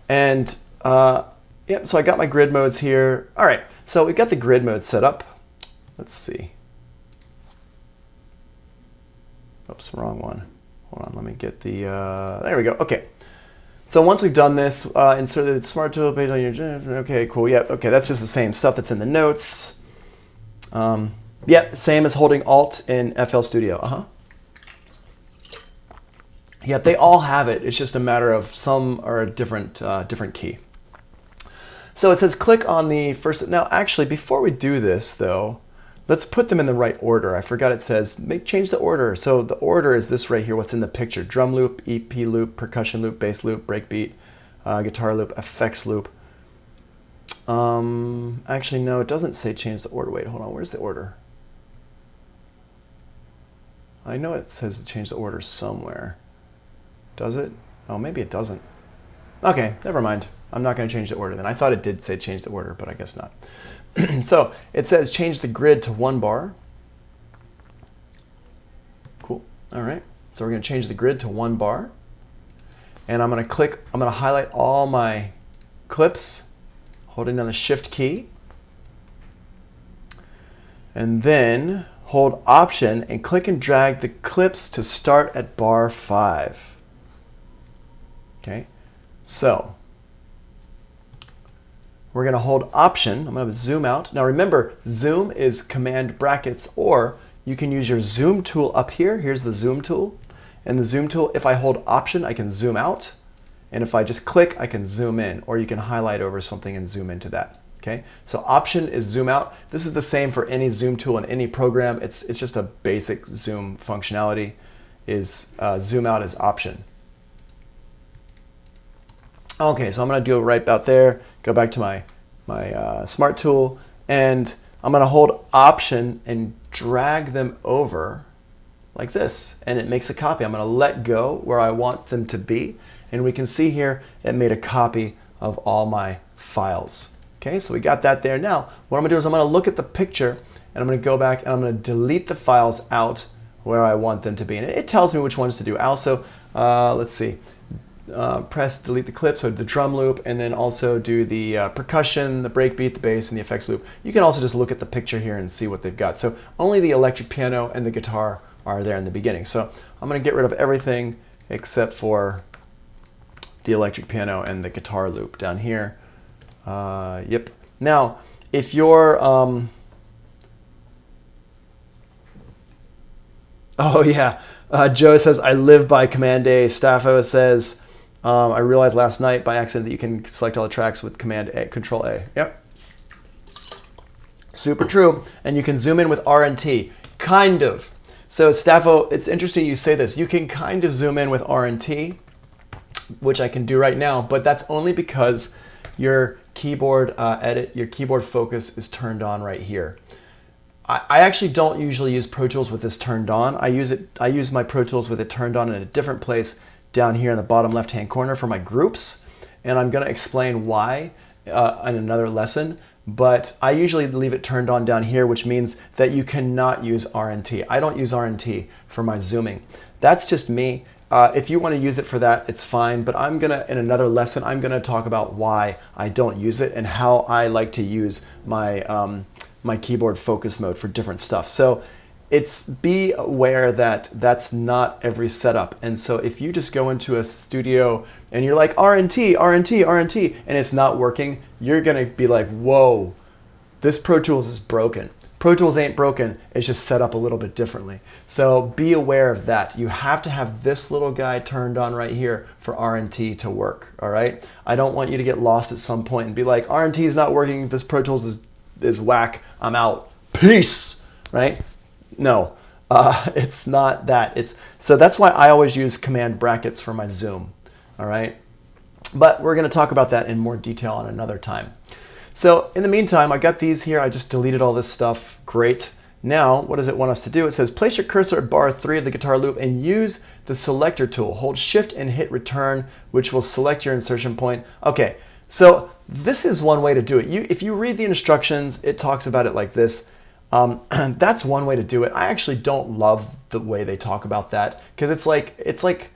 And yeah, so I got my grid modes here. All right, so we got the grid mode set up. Let's see. Oops, wrong one. Hold on, let me get the, there we go, okay. So once we've done this, insert the smart tool page on your, okay, cool, yep, okay, that's just the same stuff that's in the notes. Yep, same as holding Alt in FL Studio, Yep, they all have it, it's just a matter of some are a different key. So it says click on the first, now actually before we do this though, let's put them in the right order. I forgot it says, change the order. So the order is this right here, what's in the picture. Drum loop, EP loop, percussion loop, bass loop, breakbeat, guitar loop, effects loop. Actually, no, it doesn't say change the order. Wait, hold on, where's the order? I know it says change the order somewhere. Does it? Oh, maybe it doesn't. Okay, never mind. I'm not gonna change the order then. I thought it did say change the order, but I guess not. So it says change the grid to 1 bar. Cool. All right. So we're going to change the grid to 1 bar. And I'm going to highlight all my clips, holding down the Shift key. And then hold Option and click and drag the clips to start at bar 5. Okay. So we're going to hold Option. I'm going to zoom out. Now remember, zoom is command brackets, or you can use your zoom tool up here. Here's the zoom tool. And the zoom tool, if I hold Option, I can zoom out. And if I just click, I can zoom in, or you can highlight over something and zoom into that. Okay, so Option is zoom out. This is the same for any zoom tool in any program. It's just a basic zoom functionality. Is zoom out is Option. Okay, so I'm going to go right about there, go back to my smart tool, and I'm going to hold Option and drag them over like this, and it makes a copy. I'm going to let go where I want them to be, and we can see here it made a copy of all my files. Okay, so we got that there. Now, what I'm going to do is I'm going to look at the picture, and I'm going to go back and I'm going to delete the files out where I want them to be, and it tells me which ones to do. I also, let's see. Press delete the clip, so the drum loop, and then also do the percussion, the breakbeat, the bass, and the effects loop. You can also just look at the picture here and see what they've got. So only the electric piano and the guitar are there in the beginning. So I'm going to get rid of everything except for the electric piano and the guitar loop down here. Yep. Now, if you're oh yeah, Joe says I live by Command A. Staffo says I realized last night by accident that you can select all the tracks with Command A, Control A. Yep. Super true. And you can zoom in with R and T. Kind of. So Staffo, it's interesting you say this. You can kind of zoom in with R and T, which I can do right now, but that's only because your keyboard your keyboard focus is turned on right here. I actually don't usually use Pro Tools with this turned on. I use my Pro Tools with it turned on in a different place down here in the bottom left-hand corner for my groups, and I'm going to explain why in another lesson. But I usually leave it turned on down here, which means that you cannot use R&T. I don't use R&T for my zooming. That's just me. If you want to use it for that, it's fine. But in another lesson, I'm gonna talk about why I don't use it and how I like to use my my keyboard focus mode for different stuff. So be aware that that's not every setup. And so if you just go into a studio and you're like R&T, R&T, R&T, and it's not working, you're gonna be like, whoa, this Pro Tools is broken. Pro Tools ain't broken, it's just set up a little bit differently. So be aware of that. You have to have this little guy turned on right here for R&T to work, all right? I don't want you to get lost at some point and be like, R&T is not working, this Pro Tools is whack, I'm out, peace, right? No, it's not that. So that's why I always use command brackets for my zoom, all right? But we're gonna talk about that in more detail on another time. So in the meantime, I got these here. I just deleted all this stuff. Great. Now, what does it want us to do? It says, place your cursor at bar 3 of the guitar loop and use the selector tool. Hold shift and hit return, which will select your insertion point. Okay, so this is one way to do it. If you read the instructions, it talks about it like this. That's one way to do it. I actually don't love the way they talk about that because it's like,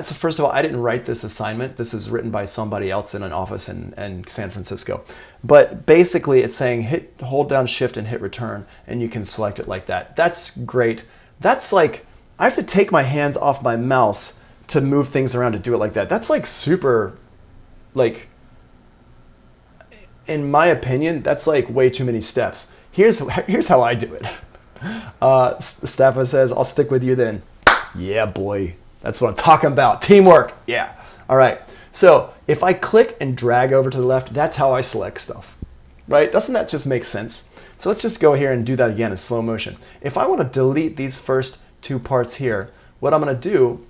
so first of all, I didn't write this assignment. This is written by somebody else in an office in San Francisco. But basically it's saying hold down shift and hit return and you can select it like that. That's great. That's like, I have to take my hands off my mouse to move things around to do it like that. That's like super, like, in my opinion, that's like way too many steps. Here's how I do it. Staffa says, I'll stick with you then. Yeah, boy. That's what I'm talking about. Teamwork. Yeah. All right. So if I click and drag over to the left, that's how I select stuff, right? Doesn't that just make sense? So let's just go here and do that again in slow motion. If I want to delete these first two parts here, what I'm going to do,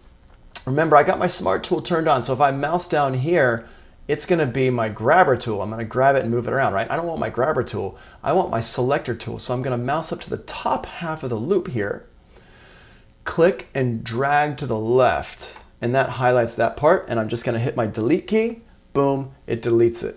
remember I got my smart tool turned on. So if I mouse down here, it's going to be my grabber tool. I'm going to grab it and move it around, right? I don't want my grabber tool. I want my selector tool. So I'm going to mouse up to the top half of the loop here, click and drag to the left, and that highlights that part, and I'm just going to hit my delete key, boom, it deletes it.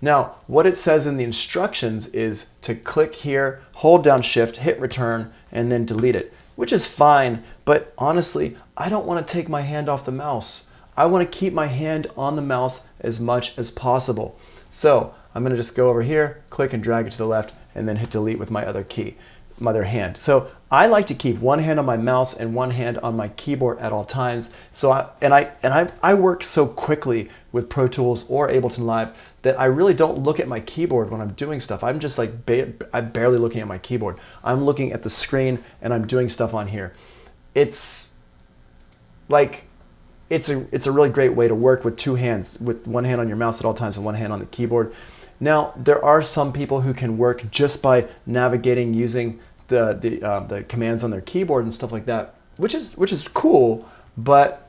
Now, what it says in the instructions is to click here, hold down shift, hit return, and then delete it, which is fine, but honestly, I don't want to take my hand off the mouse. I want to keep my hand on the mouse as much as possible. So I'm going to just go over here, click and drag it to the left, and then hit delete with my other key, my other hand. So I like to keep one hand on my mouse and one hand on my keyboard at all times. So I work so quickly with Pro Tools or Ableton Live that I really don't look at my keyboard when I'm doing stuff. I'm just like, I'm barely looking at my keyboard. I'm looking at the screen and I'm doing stuff on here. It's like, it's a really great way to work with two hands, with one hand on your mouse at all times and one hand on the keyboard. Now, there are some people who can work just by navigating using the commands on their keyboard and stuff like that, which is cool, but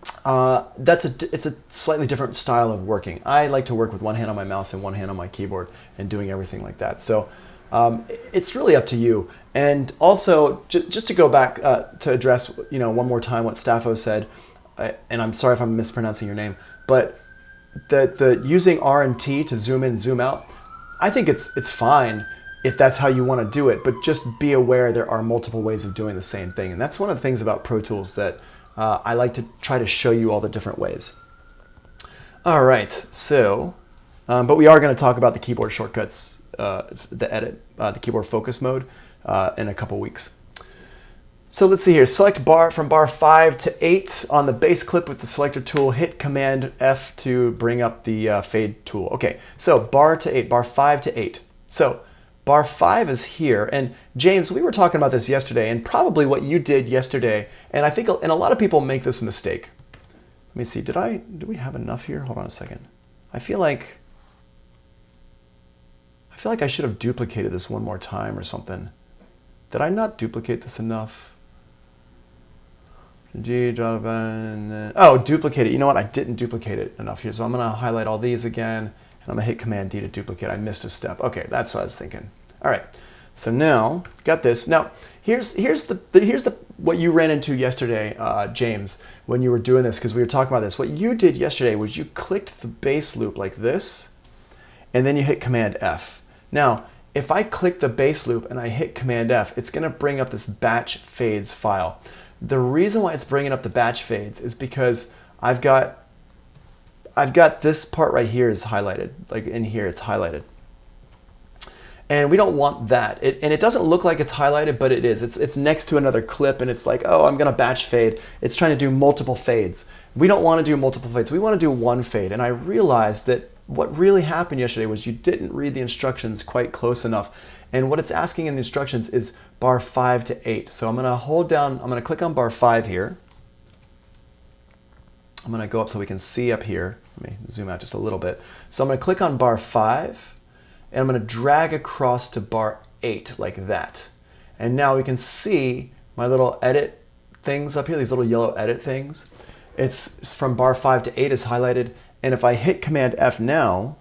it's a slightly different style of working. I like to work with one hand on my mouse and one hand on my keyboard and doing everything like that. So it's really up to you. And also, just to go back to address one more time what Staffo said, and I'm sorry if I'm mispronouncing your name, but the using R and T to zoom in, zoom out, I think it's fine if that's how you want to do it, but just be aware there are multiple ways of doing the same thing. And that's one of the things about Pro Tools that I like to try to show you all the different ways. All right, so, but we are going to talk about the keyboard shortcuts, the keyboard focus mode in a couple weeks. So let's see here, select from bar 5 to 8 on the bass clip with the selector tool, hit Command F to bring up the fade tool. Okay, so bar 5 to 8. So bar 5 is here, and James, we were talking about this yesterday, and probably what you did yesterday, and I think, and a lot of people make this mistake. Let me see, do we have enough here? Hold on a second. I feel like feel like I should have duplicated this one more time or something. Did I not duplicate this enough? Oh, duplicate it. You know what? I didn't duplicate it enough here. So I'm going to highlight all these again, and I'm going to hit Command D to duplicate. I missed a step. Okay, that's what I was thinking. All right. So now, got this. Now, here's what you ran into yesterday, James, when you were doing this, because we were talking about this. What you did yesterday was you clicked the base loop like this, and then you hit Command F. Now, if I click the base loop and I hit Command F, it's going to bring up this batch fades file. The reason why it's bringing up the batch fades is because I've got this part right here is highlighted, like in here it's highlighted. And we don't want that. And it doesn't look like it's highlighted, but it is. It's next to another clip, and it's like, oh, I'm going to batch fade. It's trying to do multiple fades. We don't want to do multiple fades. We want to do one fade. And I realized that what really happened yesterday was you didn't read the instructions quite close enough. And what it's asking in the instructions is bar 5 to 8. So I'm going to hold down, I'm going to click on bar 5 here. I'm going to go up so we can see up here. Let me zoom out just a little bit. So I'm going to click on bar 5, and I'm going to drag across to bar 8 like that. And now we can see my little edit things up here, these little yellow edit things. It's from bar 5 to 8 is highlighted. And if I hit Command F now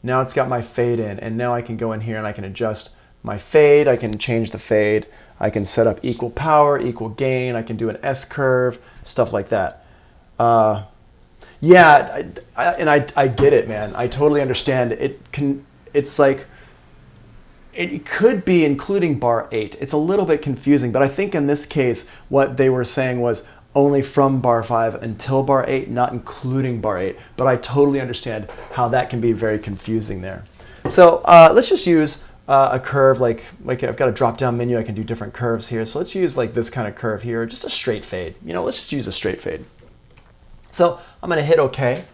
it's got my fade in, and now I can go in here and I can adjust my fade. I can change the fade. I can set up equal power, equal gain. I can do an S curve, stuff like that. Yeah, I get it, man. I totally understand. It's like, it could be including bar 8. It's a little bit confusing, but I think in this case, what they were saying was only from bar 5 until bar 8, not including bar 8. But I totally understand how that can be very confusing there. So let's just use a curve, like I've got a drop-down menu. I can do different curves here. So let's use like this kind of curve here, just a straight fade. You know, let's just use a straight fade. So I'm going to hit OK,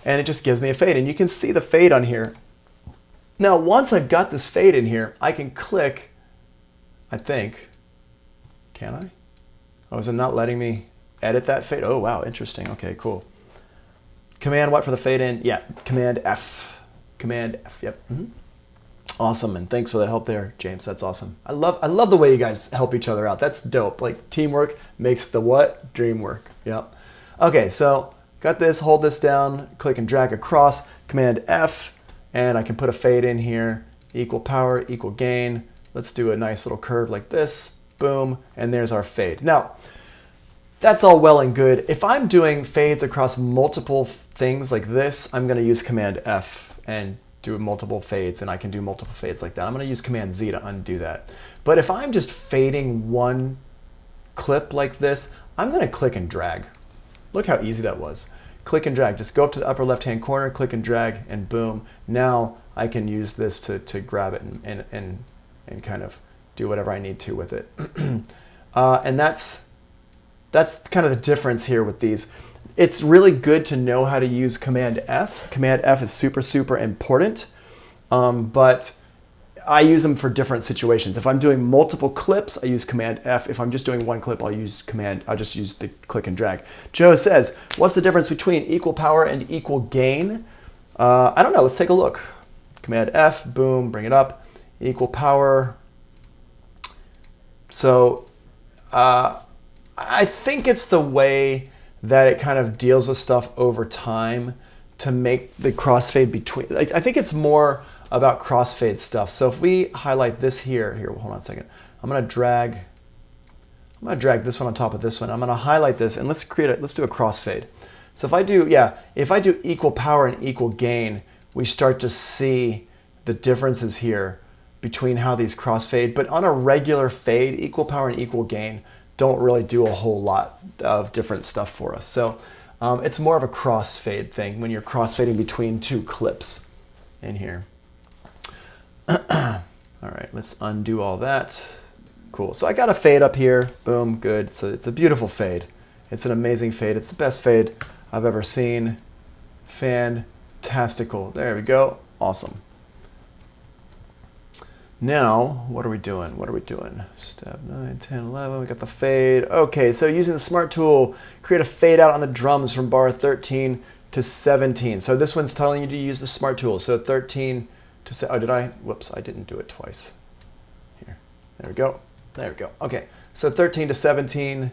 and it just gives me a fade. And you can see the fade on here. Now, once I've got this fade in here, I can click, I think, can I? Oh, is it not letting me edit that fade? Oh, wow, interesting. Okay, cool. Command what for the fade in? Yeah, Command F. Command F, yep. Awesome, and thanks for the help there, James. That's awesome. I love the way you guys help each other out. That's dope. Like, teamwork makes the what? Dream work. Yep. Okay, so got this, hold this down, click and drag across, Command F, and I can put a fade in here, equal power, equal gain. Let's do a nice little curve like this. Boom, and there's our fade. Now, that's all well and good. If I'm doing fades across multiple things like this, I'm going to use Command F and do multiple fades, and I can do multiple fades like that. I'm going to use Command Z to undo that. But if I'm just fading one clip like this, I'm going to click and drag. Look how easy that was. Click and drag. Just go up to the upper left-hand corner, click and drag, and boom. Now I can use this to grab it and kind of do whatever I need to with it. And that's kind of the difference here with these. It's really good to know how to use Command F. Command F is super, super important, but I use them for different situations. If I'm doing multiple clips, I use Command F. If I'm just doing one clip, I'll just use the click and drag. Joe says, what's the difference between equal power and equal gain? I don't know, let's take a look. Command F, boom, bring it up, equal power. So I think it's the way that it kind of deals with stuff over time to make the crossfade between, like, I think it's more about crossfade stuff. So if we highlight this here, hold on a second. I'm gonna drag this one on top of this one. I'm gonna highlight this and let's do a crossfade. So if I do equal power and equal gain, we start to see the differences here between how these crossfade. But on a regular fade, equal power and equal gain don't really do a whole lot of different stuff for us. So it's more of a crossfade thing when you're crossfading between two clips in here. All right, let's undo all that. Cool, so I got a fade up here, boom, good. So it's a beautiful fade. It's an amazing fade. It's the best fade I've ever seen. Fantastical, there we go, awesome. Now, what are we doing? Step 9, 10, 11, we got the fade. Okay, so using the Smart tool, create a fade out on the drums from bar 13 to 17. So this one's telling you to use the smart tool. So 13 to, oh, whoops, I didn't do it twice. Here, there we go. There we go. Okay, so 13 to 17,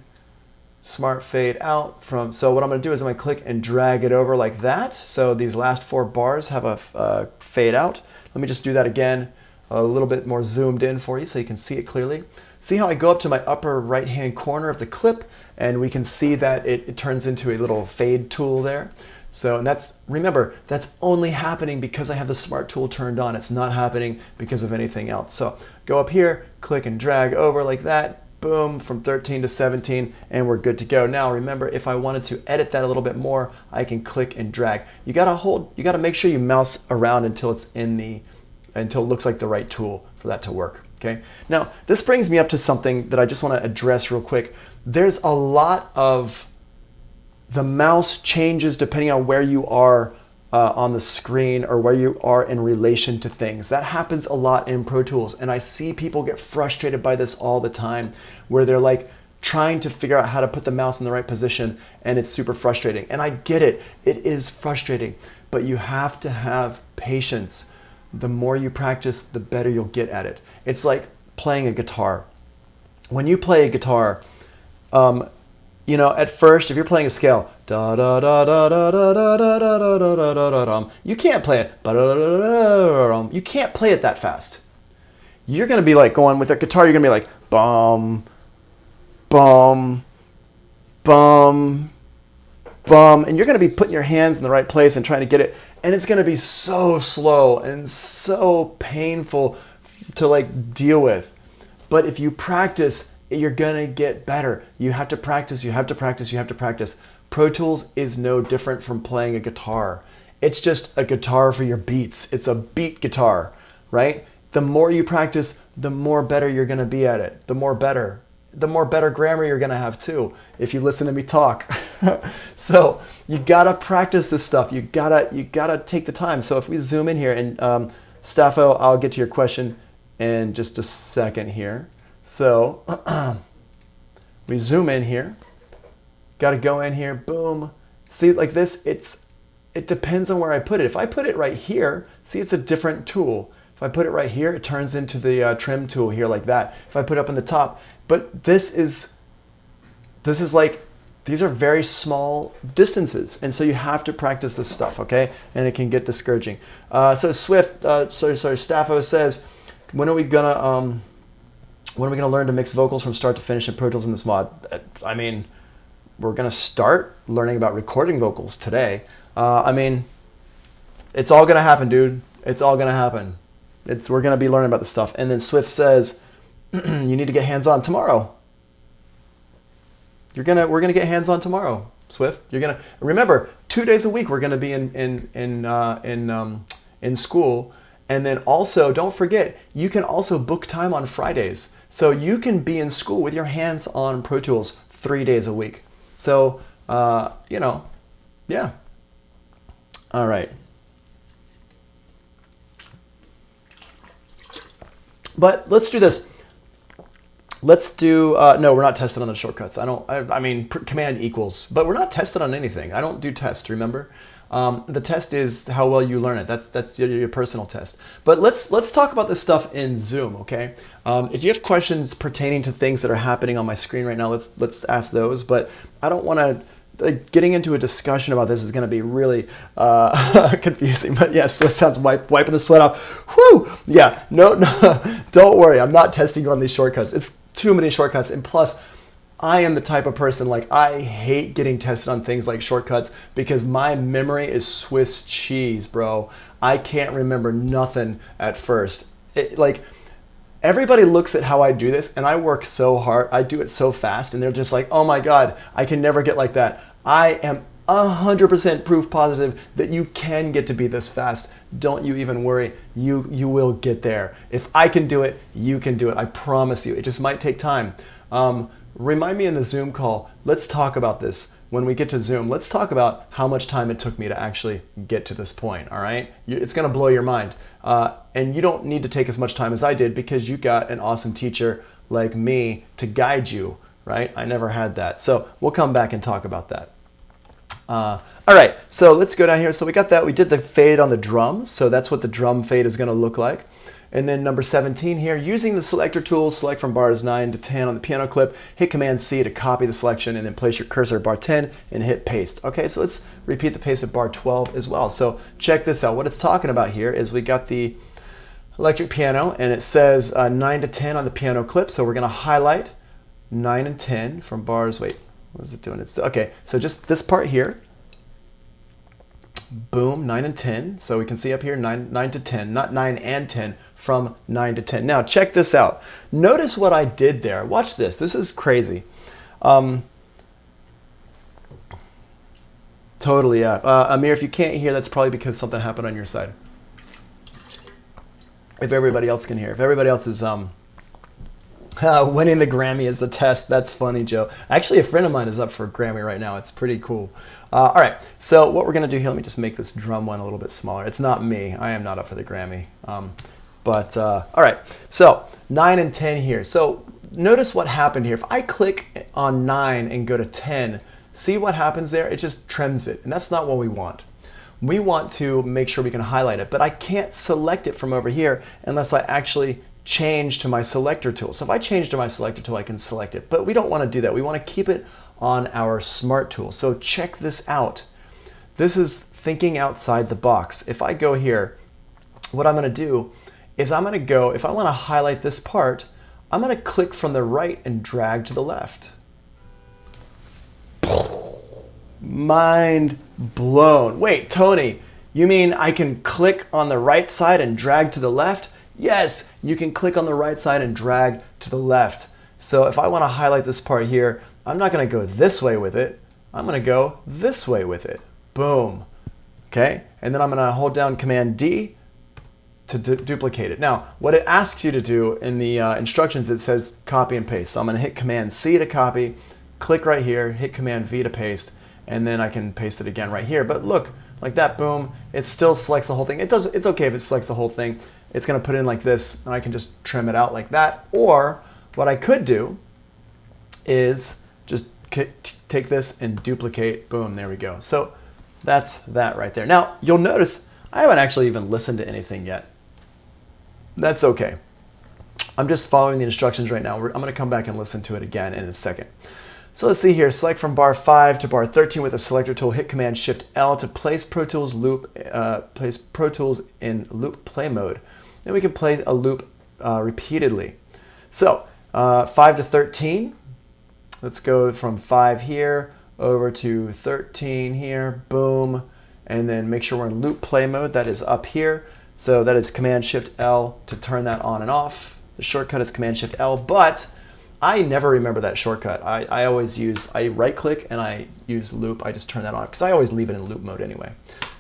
smart fade out from, so what I'm gonna do is I'm gonna click and drag it over like that. So these last 4 bars have a fade out. Let me just do that again, a little bit more zoomed in for you so you can see it clearly. See how I go up to my upper right-hand corner of the clip and we can see that it turns into a little fade tool there. So, and that's, remember, that's only happening because I have the smart tool turned on. It's not happening because of anything else. So go up here, click and drag over like that, boom, from 13 to 17, and we're good to go. Now, remember, if I wanted to edit that a little bit more, I can click and drag. You gotta make sure you mouse around until until it looks like the right tool for that to work, okay? Now, this brings me up to something that I just wanna address real quick. There's a lot of, the mouse changes depending on where you are on the screen or where you are in relation to things. That happens a lot in Pro Tools, and I see people get frustrated by this all the time, where they're like trying to figure out how to put the mouse in the right position, and it's super frustrating. And I get it, it is frustrating, but you have to have patience. The more you practice, the better you'll get at it. It's like playing a guitar. When you play a guitar, you know, at first, if you're playing a scale, da da da da da da da da da da da da da da, you can't play it. You can't play it that fast. You're gonna be like going with a guitar. You're gonna be like bum, bum, bum, bum, and you're gonna be putting your hands in the right place and trying to get it. And it's gonna be so slow and so painful to like deal with. But if you practice, you're gonna get better. You have to practice, you have to practice, you have to practice. Pro Tools is no different from playing a guitar. It's just a guitar for your beats. It's a beat guitar, right? The more you practice, the more better you're gonna be at it. The more better grammar you're gonna have too, if you listen to me talk. So you gotta practice this stuff. You gotta take the time. So if we zoom in here, and Staffo, I'll get to your question in just a second here. So we zoom in here, got to go in here, boom. See, like this, it depends on where I put it. If I put it right here, see, it's a different tool. If I put it right here, it turns into the trim tool here like that. If I put it up in the top, but this is like, these are very small distances. And so you have to practice this stuff, okay? And it can get discouraging. So Staffo says, when are we gonna learn to mix vocals from start to finish in Pro Tools in this mod? I mean, we're gonna start learning about recording vocals today. I mean, it's all gonna happen, dude. It's all gonna happen. We're gonna be learning about this stuff. And then Swift says, you need to get hands-on tomorrow. We're gonna get hands-on tomorrow, Swift. Remember, 2 days a week we're gonna be in school. And then also, don't forget, you can also book time on Fridays. So you can be in school with your hands on Pro Tools 3 days a week. So, you know, yeah. All right. But let's do this. Let's do, no, we're not tested on the shortcuts. I mean, command equals, but we're not tested on anything. I don't do tests, remember? The test is how well you learn it. That's your personal test. But let's talk about this stuff in Zoom, okay? If you have questions pertaining to things that are happening on my screen right now, let's ask those. But I don't want to. Getting into a discussion about this is going to be really confusing. But yes, it sounds wiping the sweat off. Whew! Yeah, no, don't worry. I'm not testing you on these shortcuts. It's too many shortcuts, and plus, I am the type of person, like, I hate getting tested on things like shortcuts because my memory is Swiss cheese, bro. I can't remember nothing at first. Like, everybody looks at how I do this, and I work so hard. I do it so fast, and they're just like, oh my God, I can never get like that. I am 100% proof positive that you can get to be this fast. Don't you even worry. You will get there. If I can do it, you can do it. I promise you. It just might take time. Remind me in the Zoom call, let's talk about this. When we get to Zoom, let's talk about how much time it took me to actually get to this point, all right? It's gonna blow your mind. And you don't need to take as much time as I did because you got an awesome teacher like me to guide you, right? I never had that. So we'll come back and talk about that. All right, so let's go down here. So we got that. We did the fade on the drums. So that's what the drum fade is going to look like. And then number 17 here, using the selector tool, select from bars 9 to 10 on the piano clip, hit Command C to copy the selection, and then place your cursor at bar 10 and hit paste. Okay, so let's repeat the paste at bar 12 as well. So check this out. What it's talking about here is we got the electric piano, and it says 9 to 10 on the piano clip. So we're going to highlight 9 and 10 from bars. Wait, what is it doing? It's okay. So just this part here. Boom, 9 and 10. So we can see up here 9 to 10, not 9 and 10, from 9 to 10. Now check this out. Notice what I did there. Watch this. This is crazy. Totally, yeah. Amir, if you can't hear, that's probably because something happened on your side. If everybody else can hear. If everybody else is winning the Grammy is the test. That's funny, Joe. Actually, a friend of mine is up for a Grammy right now. It's pretty cool. All right, so what we're going to do here, let me just make this drum one a little bit smaller. It's not me. I am not up for the Grammy. All right, so 9 and 10 here. So notice what happened here. If I click on 9 and go to 10, see what happens there? It just trims it, and that's not what we want. We want to make sure we can highlight it, but I can't select it from over here unless I actually change to my selector tool. So if I change to my selector tool, I can select it, but we don't want to do that. We want to keep it on our smart tool. So check this out. This is thinking outside the box. If I go here, what I'm going to do is I'm going to go, if I want to highlight this part, I'm going to click from the right and drag to the left. Mind blown. Wait, Tony, you mean I can click on the right side and drag to the left? Yes, you can click on the right side and drag to the left. So if I want to highlight this part here, I'm not going to go this way with it. I'm going to go this way with it. Boom. Okay, and then I'm going to hold down Command D to duplicate it. Now, what it asks you to do in the instructions, it says copy and paste. So I'm going to hit Command C to copy, click right here, hit Command V to paste, and then I can paste it again right here. But look, like that, boom, it still selects the whole thing. It's okay if it selects the whole thing. It's going to put it in like this, and I can just trim it out like that. Or what I could do is just take this and duplicate. Boom, there we go. So that's that right there. Now, you'll notice I haven't actually even listened to anything yet. That's okay. I'm just following the instructions right now. I'm going to come back and listen to it again in a second. So let's see here. Select from bar 5 to bar 13 with the selector tool. Hit Command Shift L to place Pro Tools in loop play mode. Then we can play a loop repeatedly. So 5 to 13. Let's go from 5 here over to 13 here. Boom. And then make sure we're in loop play mode. That is up here. So that is Command Shift L to turn that on and off. The shortcut is Command Shift L, but I never remember that shortcut. I always use, I right click and I use loop. I just turn that on because I always leave it in loop mode anyway.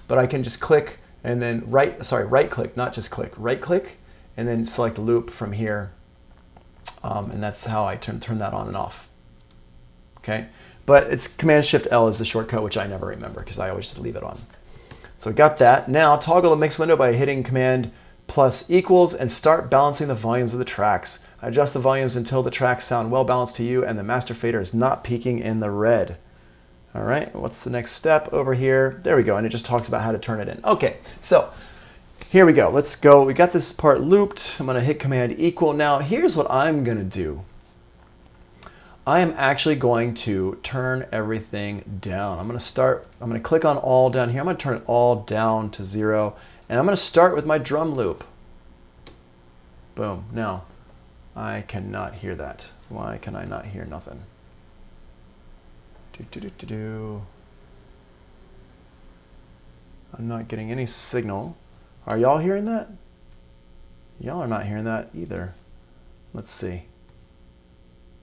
But I can just click and then right click, not just click, right click and then select loop from here. And that's how I turn that on and off. Okay, but it's Command Shift L is the shortcut, which I never remember because I always just leave it on. So got that. Now toggle the mix window by hitting Command plus equals and start balancing the volumes of the tracks. Adjust the volumes until the tracks sound well balanced to you and the master fader is not peaking in the red. All right, what's the next step over here? There we go, and it just talks about how to turn it in. Okay, so here we go. Let's go. We got this part looped. I'm going to hit Command equal. Now here's what I'm going to do. I am actually going to turn everything down. I'm going to click on all down here. I'm going to turn it all down to 0. And I'm going to start with my drum loop. Boom. Now, I cannot hear that. Why can I not hear nothing? I'm not getting any signal. Are y'all hearing that? Y'all are not hearing that either. Let's see.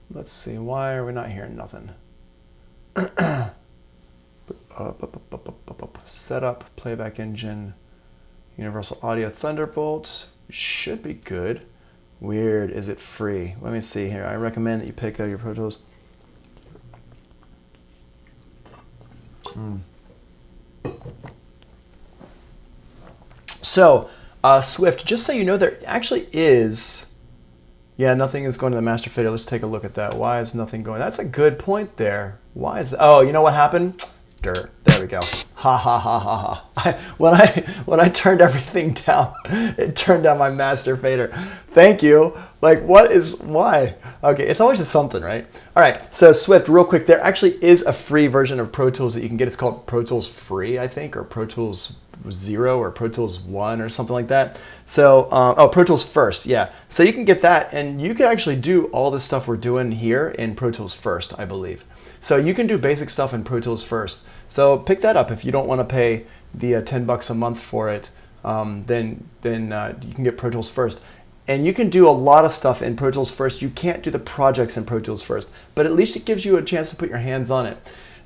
Let's see, why are we not hearing nothing? Setup, playback engine, Universal Audio Thunderbolt. Should be good. Weird, is it free? Let me see here. I recommend that you pick up your Pro Tools. So, Swift, just so you know, there actually is... Yeah, nothing is going to the master fader. Let's take a look at that. Why is nothing going? That's a good point there. Why is that? Oh, you know what happened? Master. There we go. Ha ha ha ha ha. When I turned everything down, it turned down my master fader. Thank you. Like, why? Okay, it's always just something, right? All right, so Swift, real quick, there actually is a free version of Pro Tools that you can get. It's called Pro Tools Free, I think, or Pro Tools 0 or Pro Tools 1 or something like that. So, Pro Tools First, yeah. So you can get that, and you can actually do all this stuff we're doing here in Pro Tools First, I believe. So you can do basic stuff in Pro Tools First. So pick that up if you don't want to pay the $10 a month for it. Then you can get Pro Tools First. And you can do a lot of stuff in Pro Tools First. You can't do the projects in Pro Tools First, but at least it gives you a chance to put your hands on it.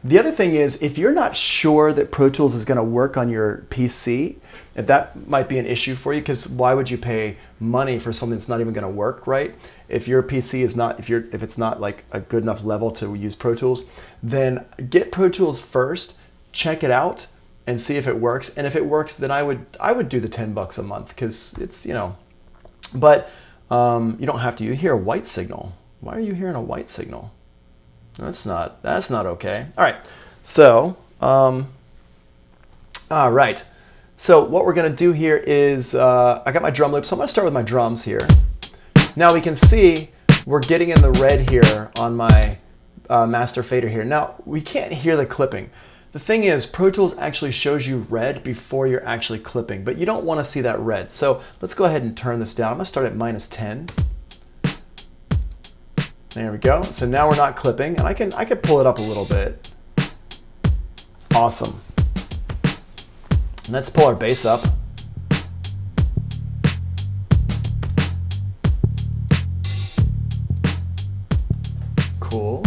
The other thing is, if you're not sure that Pro Tools is going to work on your PC, that might be an issue for you, because why would you pay money for something that's not even going to work, right? If your PC is not, if it's not like a good enough level to use Pro Tools, then get Pro Tools first, check it out, and see if it works. And if it works, then I would do the $10 a month, because it's, you know. But you don't have to. You hear a white signal. Why are you hearing a white signal? That's not okay. All right. So, all right. So what we're gonna do here is I got my drum loop. So I'm gonna start with my drums here. Now we can see we're getting in the red here on my master fader here. Now we can't hear the clipping. The thing is, Pro Tools actually shows you red before you're actually clipping, but you don't want to see that red. So let's go ahead and turn this down. I'm going to start at -10. There we go. So now we're not clipping, and I can pull it up a little bit. Awesome. Let's pull our bass up. Cool.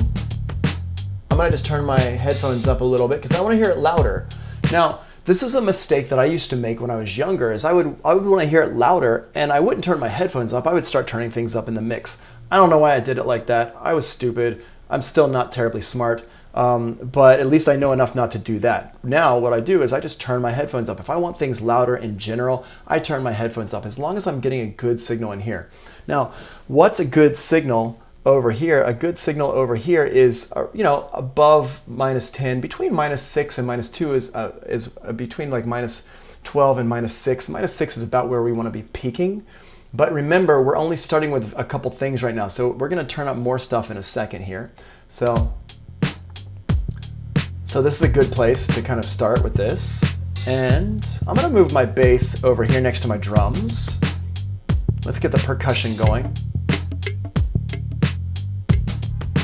I'm gonna just turn my headphones up a little bit because I want to hear it louder. Now, this is a mistake that I used to make when I was younger, is I would want to hear it louder, and I wouldn't turn my headphones up. I would start turning things up in the mix. I don't know why I did it like that. I was stupid. I'm still not terribly smart, but at least I know enough not to do that. Now, what I do is I just turn my headphones up. If I want things louder in general, I turn my headphones up, as long as I'm getting a good signal in here. Now, what's a good signal over here? A good signal over here is, above -10, between -6 and -2 is between like -12 and -6. -6 is about where we want to be peaking. But remember, we're only starting with a couple things right now, so we're going to turn up more stuff in a second here. So this is a good place to kind of start with this. And I'm going to move my bass over here next to my drums. Let's get the percussion going.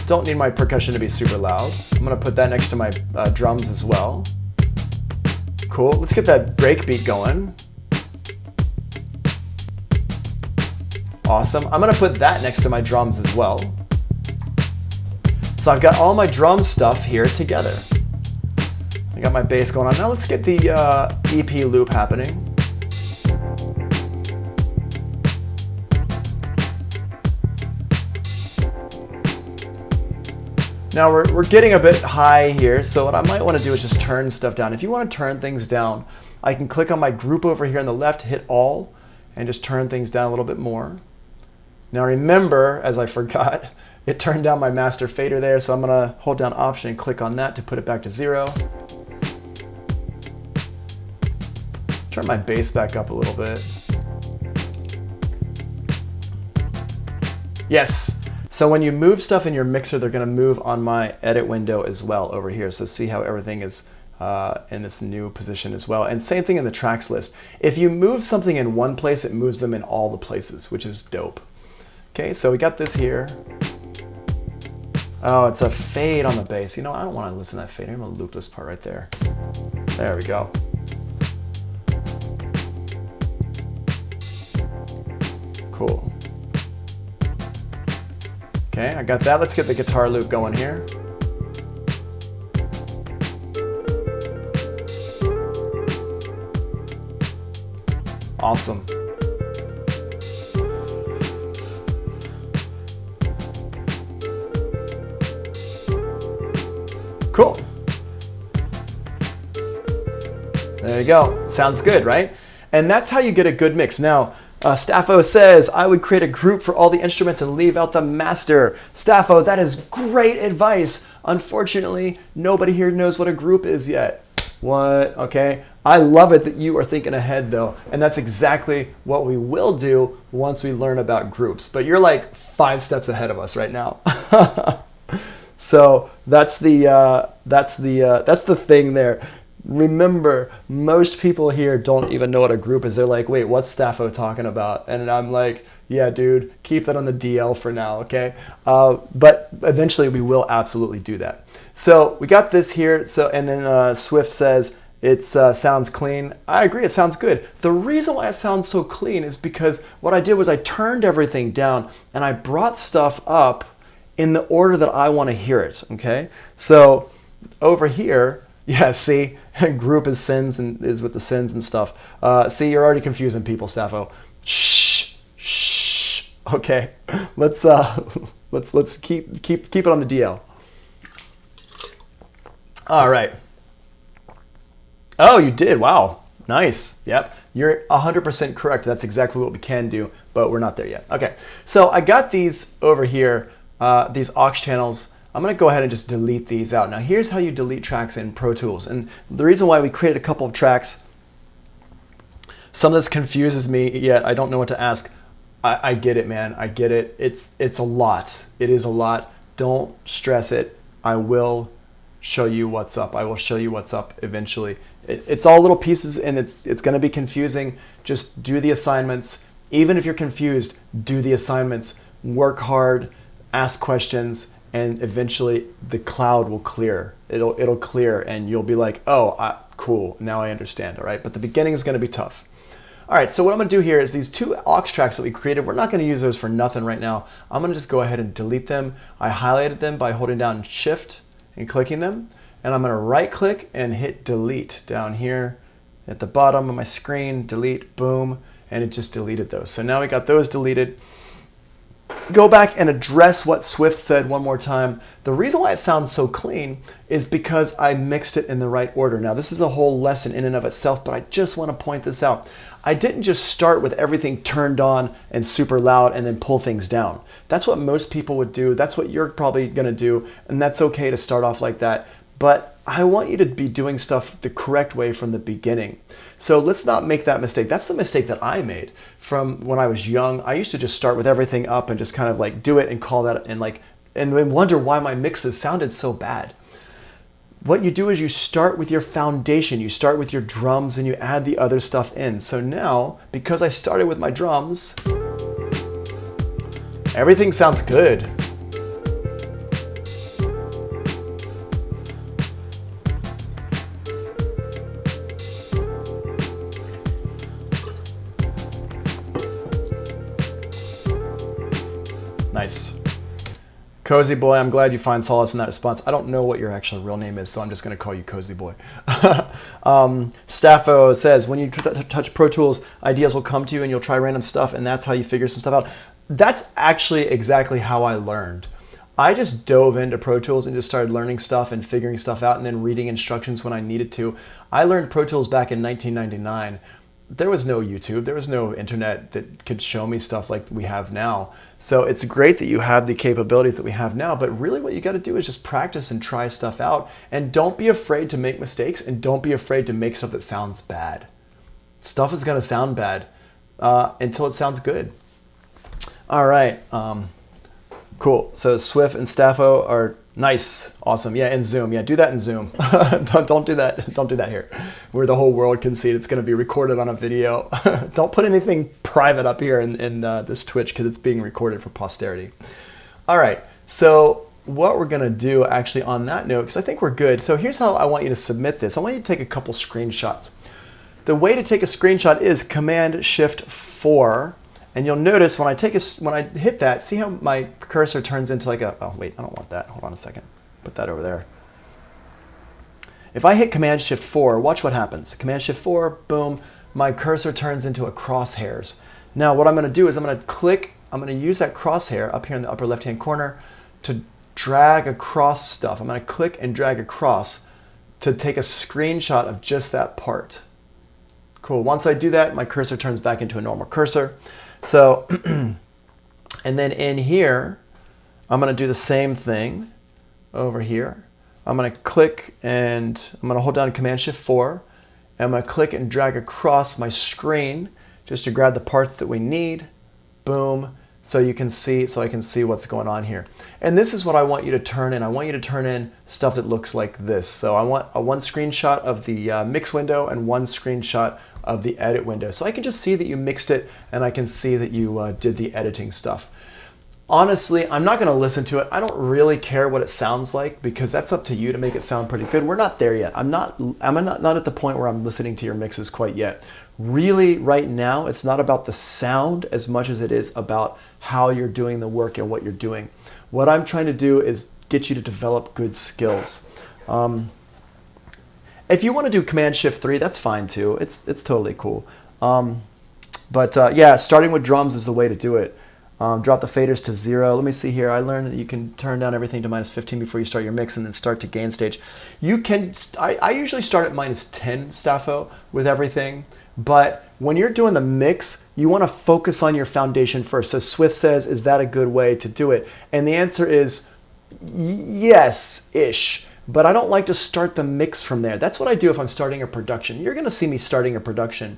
Don't need my percussion to be super loud. I'm gonna put that next to my drums as well. Cool, let's get that break beat going. Awesome, I'm gonna put that next to my drums as well. So I've got all my drum stuff here together. I got my bass going on. Now let's get the EP loop happening. Now we're getting a bit high here, so what I might want to do is just turn stuff down. If you want to turn things down, I can click on my group over here on the left, hit all, and just turn things down a little bit more. Now remember, as I forgot, it turned down my master fader there, so I'm going to hold down Option and click on that to put it back to 0. Turn my bass back up a little bit. Yes. So when you move stuff in your mixer, they're going to move on my edit window as well over here. So see how everything is in this new position as well. And same thing in the tracks list. If you move something in one place, it moves them in all the places, which is dope. Okay, so we got this here. Oh, it's a fade on the bass. You know, I don't want to listen to that fade. I'm going to loop this part right there. There we go. Cool. Okay, I got that. Let's get the guitar loop going here. Awesome. Cool. There you go. Sounds good, right? And that's how you get a good mix. Now, Staffo says, I would create a group for all the instruments and leave out the master. Staffo, that is great advice. Unfortunately, nobody here knows what a group is yet. What? Okay. I love it that you are thinking ahead though. And that's exactly what we will do once we learn about groups. But you're like 5 steps ahead of us right now. So that's the thing there. Remember, most people here don't even know what a group is. They're like, wait, what's Staffo talking about? And I'm like, yeah, dude, keep that on the DL for now, okay? But eventually we will absolutely do that. So we got this here. So and then Swift says it sounds clean. I agree, it sounds good. The reason why it sounds so clean is because what I did was I turned everything down and I brought stuff up in the order that I want to hear it, okay? So over here, yeah, see, group is sins and is with the sins and stuff. See, you're already confusing people, Staffo. Shh. Okay, let's keep it on the DL. All right. Oh, you did. Wow. Nice. Yep. You're 100% correct. That's exactly what we can do, but we're not there yet. Okay. So I got these over here, these aux channels. I'm going to go ahead and just delete these out. Now, here's how you delete tracks in Pro Tools. And the reason why we created a couple of tracks, some of this confuses me, yet I don't know what to ask. I get it, man. I get it. It's a lot. It is a lot. Don't stress it. I will show you what's up. I will show you what's up eventually. It's all little pieces and it's going to be confusing. Just do the assignments. Even if you're confused, do the assignments. Work hard, ask questions, and eventually the cloud will clear. It'll clear and you'll be like, oh, cool. Now I understand. All right. But the beginning is going to be tough. All right, so what I'm going to do here is these 2 aux tracks that we created, we're not going to use those for nothing right now. I'm going to just go ahead and delete them. I highlighted them by holding down Shift and clicking them. And I'm going to right click and hit delete down here at the bottom of my screen, delete, boom, and it just deleted those. So now we got those deleted. Go back and address what Swift said one more time. The reason why it sounds so clean is because I mixed it in the right order. Now, this is a whole lesson in and of itself, but I just want to point this out. I didn't just start with everything turned on and super loud and then pull things down. That's what most people would do. That's what you're probably going to do, and that's okay to start off like that. But I want you to be doing stuff the correct way from the beginning. So let's not make that mistake. That's the mistake that I made from when I was young. I used to just start with everything up and just kind of like do it and call that and then wonder why my mixes sounded so bad. What you do is you start with your foundation. You start with your drums and you add the other stuff in. So now, because I started with my drums, everything sounds good. Nice. Cozy Boy, I'm glad you find solace in that response. I don't know what your actual real name is, so I'm just going to call you Cozy Boy. Staffo says, when you touch Pro Tools, ideas will come to you and you'll try random stuff, and that's how you figure some stuff out. That's actually exactly how I learned. I just dove into Pro Tools and just started learning stuff and figuring stuff out and then reading instructions when I needed to. I learned Pro Tools back in 1999. There was no YouTube. There was no internet that could show me stuff like we have now. So it's great that you have the capabilities that we have now, but really what you got to do is just practice and try stuff out. And don't be afraid to make mistakes, and don't be afraid to make stuff that sounds bad. Stuff is going to sound bad until it sounds good. All right. Cool. So Swift and Staffo are nice. Awesome. Yeah, in Zoom. Yeah, do that in Zoom. Don't do that. Don't do that here, where the whole world can see it. It's going to be recorded on a video. Don't put anything private up here in this Twitch because it's being recorded for posterity. All right. So what we're going to do actually on that note, because I think we're good. So here's how I want you to submit this. I want you to take a couple screenshots. The way to take a screenshot is Command-Shift-4. And you'll notice when I hit that, see how my cursor turns into like a, oh wait, I don't want that. Hold on a second. Put that over there. If I hit Command-Shift-4, watch what happens. Command-Shift-4, boom, my cursor turns into a crosshairs. Now what I'm going to do is I'm going to use that crosshair up here in the upper left-hand corner to drag across stuff. I'm going to click and drag across to take a screenshot of just that part. Cool. Once I do that, my cursor turns back into a normal cursor. So, and then in here, I'm going to do the same thing. over here. I'm going to click and I'm going to hold down Command-Shift-4. And I'm going to click and drag across my screen just to grab the parts that we need. Boom. So I can see what's going on here. And this is what I want you to turn in. I want you to turn in stuff that looks like this. So I want one screenshot of the mix window and one screenshot of the edit window. So I can just see that you mixed it and I can see that you did the editing stuff. Honestly, I'm not going to listen to it. I don't really care what it sounds like because that's up to you to make it sound pretty good. We're not there yet. I'm not at the point where I'm listening to your mixes quite yet. Really, right now, it's not about the sound as much as it is about how you're doing the work and what you're doing. What I'm trying to do is get you to develop good skills. If you want to do Command-Shift-3, that's fine too. It's totally cool. Yeah, starting with drums is the way to do it. Drop the faders to 0. Let me see here. I learned that you can turn down everything to -15 before you start your mix and then start to gain stage. You can. I usually start at -10 Staffo with everything, but when you're doing the mix, you want to focus on your foundation first. So Swift says, is that a good way to do it? And the answer is yes-ish. But I don't like to start the mix from there. That's what I do if I'm starting a production. You're going to see me starting a production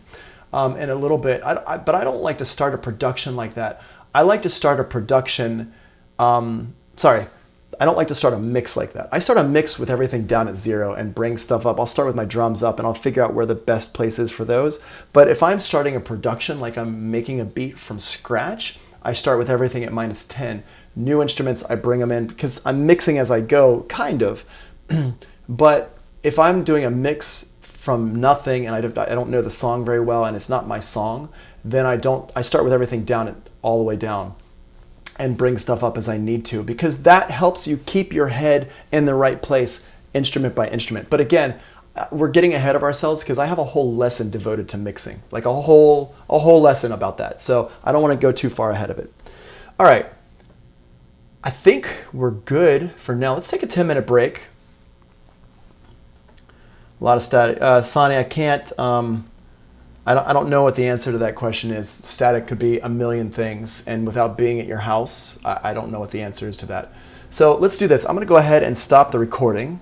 in a little bit, but I don't like to start a production like that. I like to start a production, I don't like to start a mix like that. I start a mix with everything down at 0 and bring stuff up. I'll start with my drums up and I'll figure out where the best place is for those. But if I'm starting a production, like I'm making a beat from scratch, I start with everything at -10. New instruments, I bring them in because I'm mixing as I go, kind of. But if I'm doing a mix from nothing and I don't know the song very well and it's not my song, then I start with everything down all the way down and bring stuff up as I need to, because that helps you keep your head in the right place instrument by instrument. But again, we're getting ahead of ourselves because I have a whole lesson devoted to mixing, like a whole lesson about that. So I don't want to go too far ahead of it. All right. I think we're good for now. Let's take a 10-minute break. A lot of static. Sonny, I can't, I don't know what the answer to that question is. Static could be a million things, and without being at your house, I don't know what the answer is to that. So let's do this. I'm going to go ahead and stop the recording.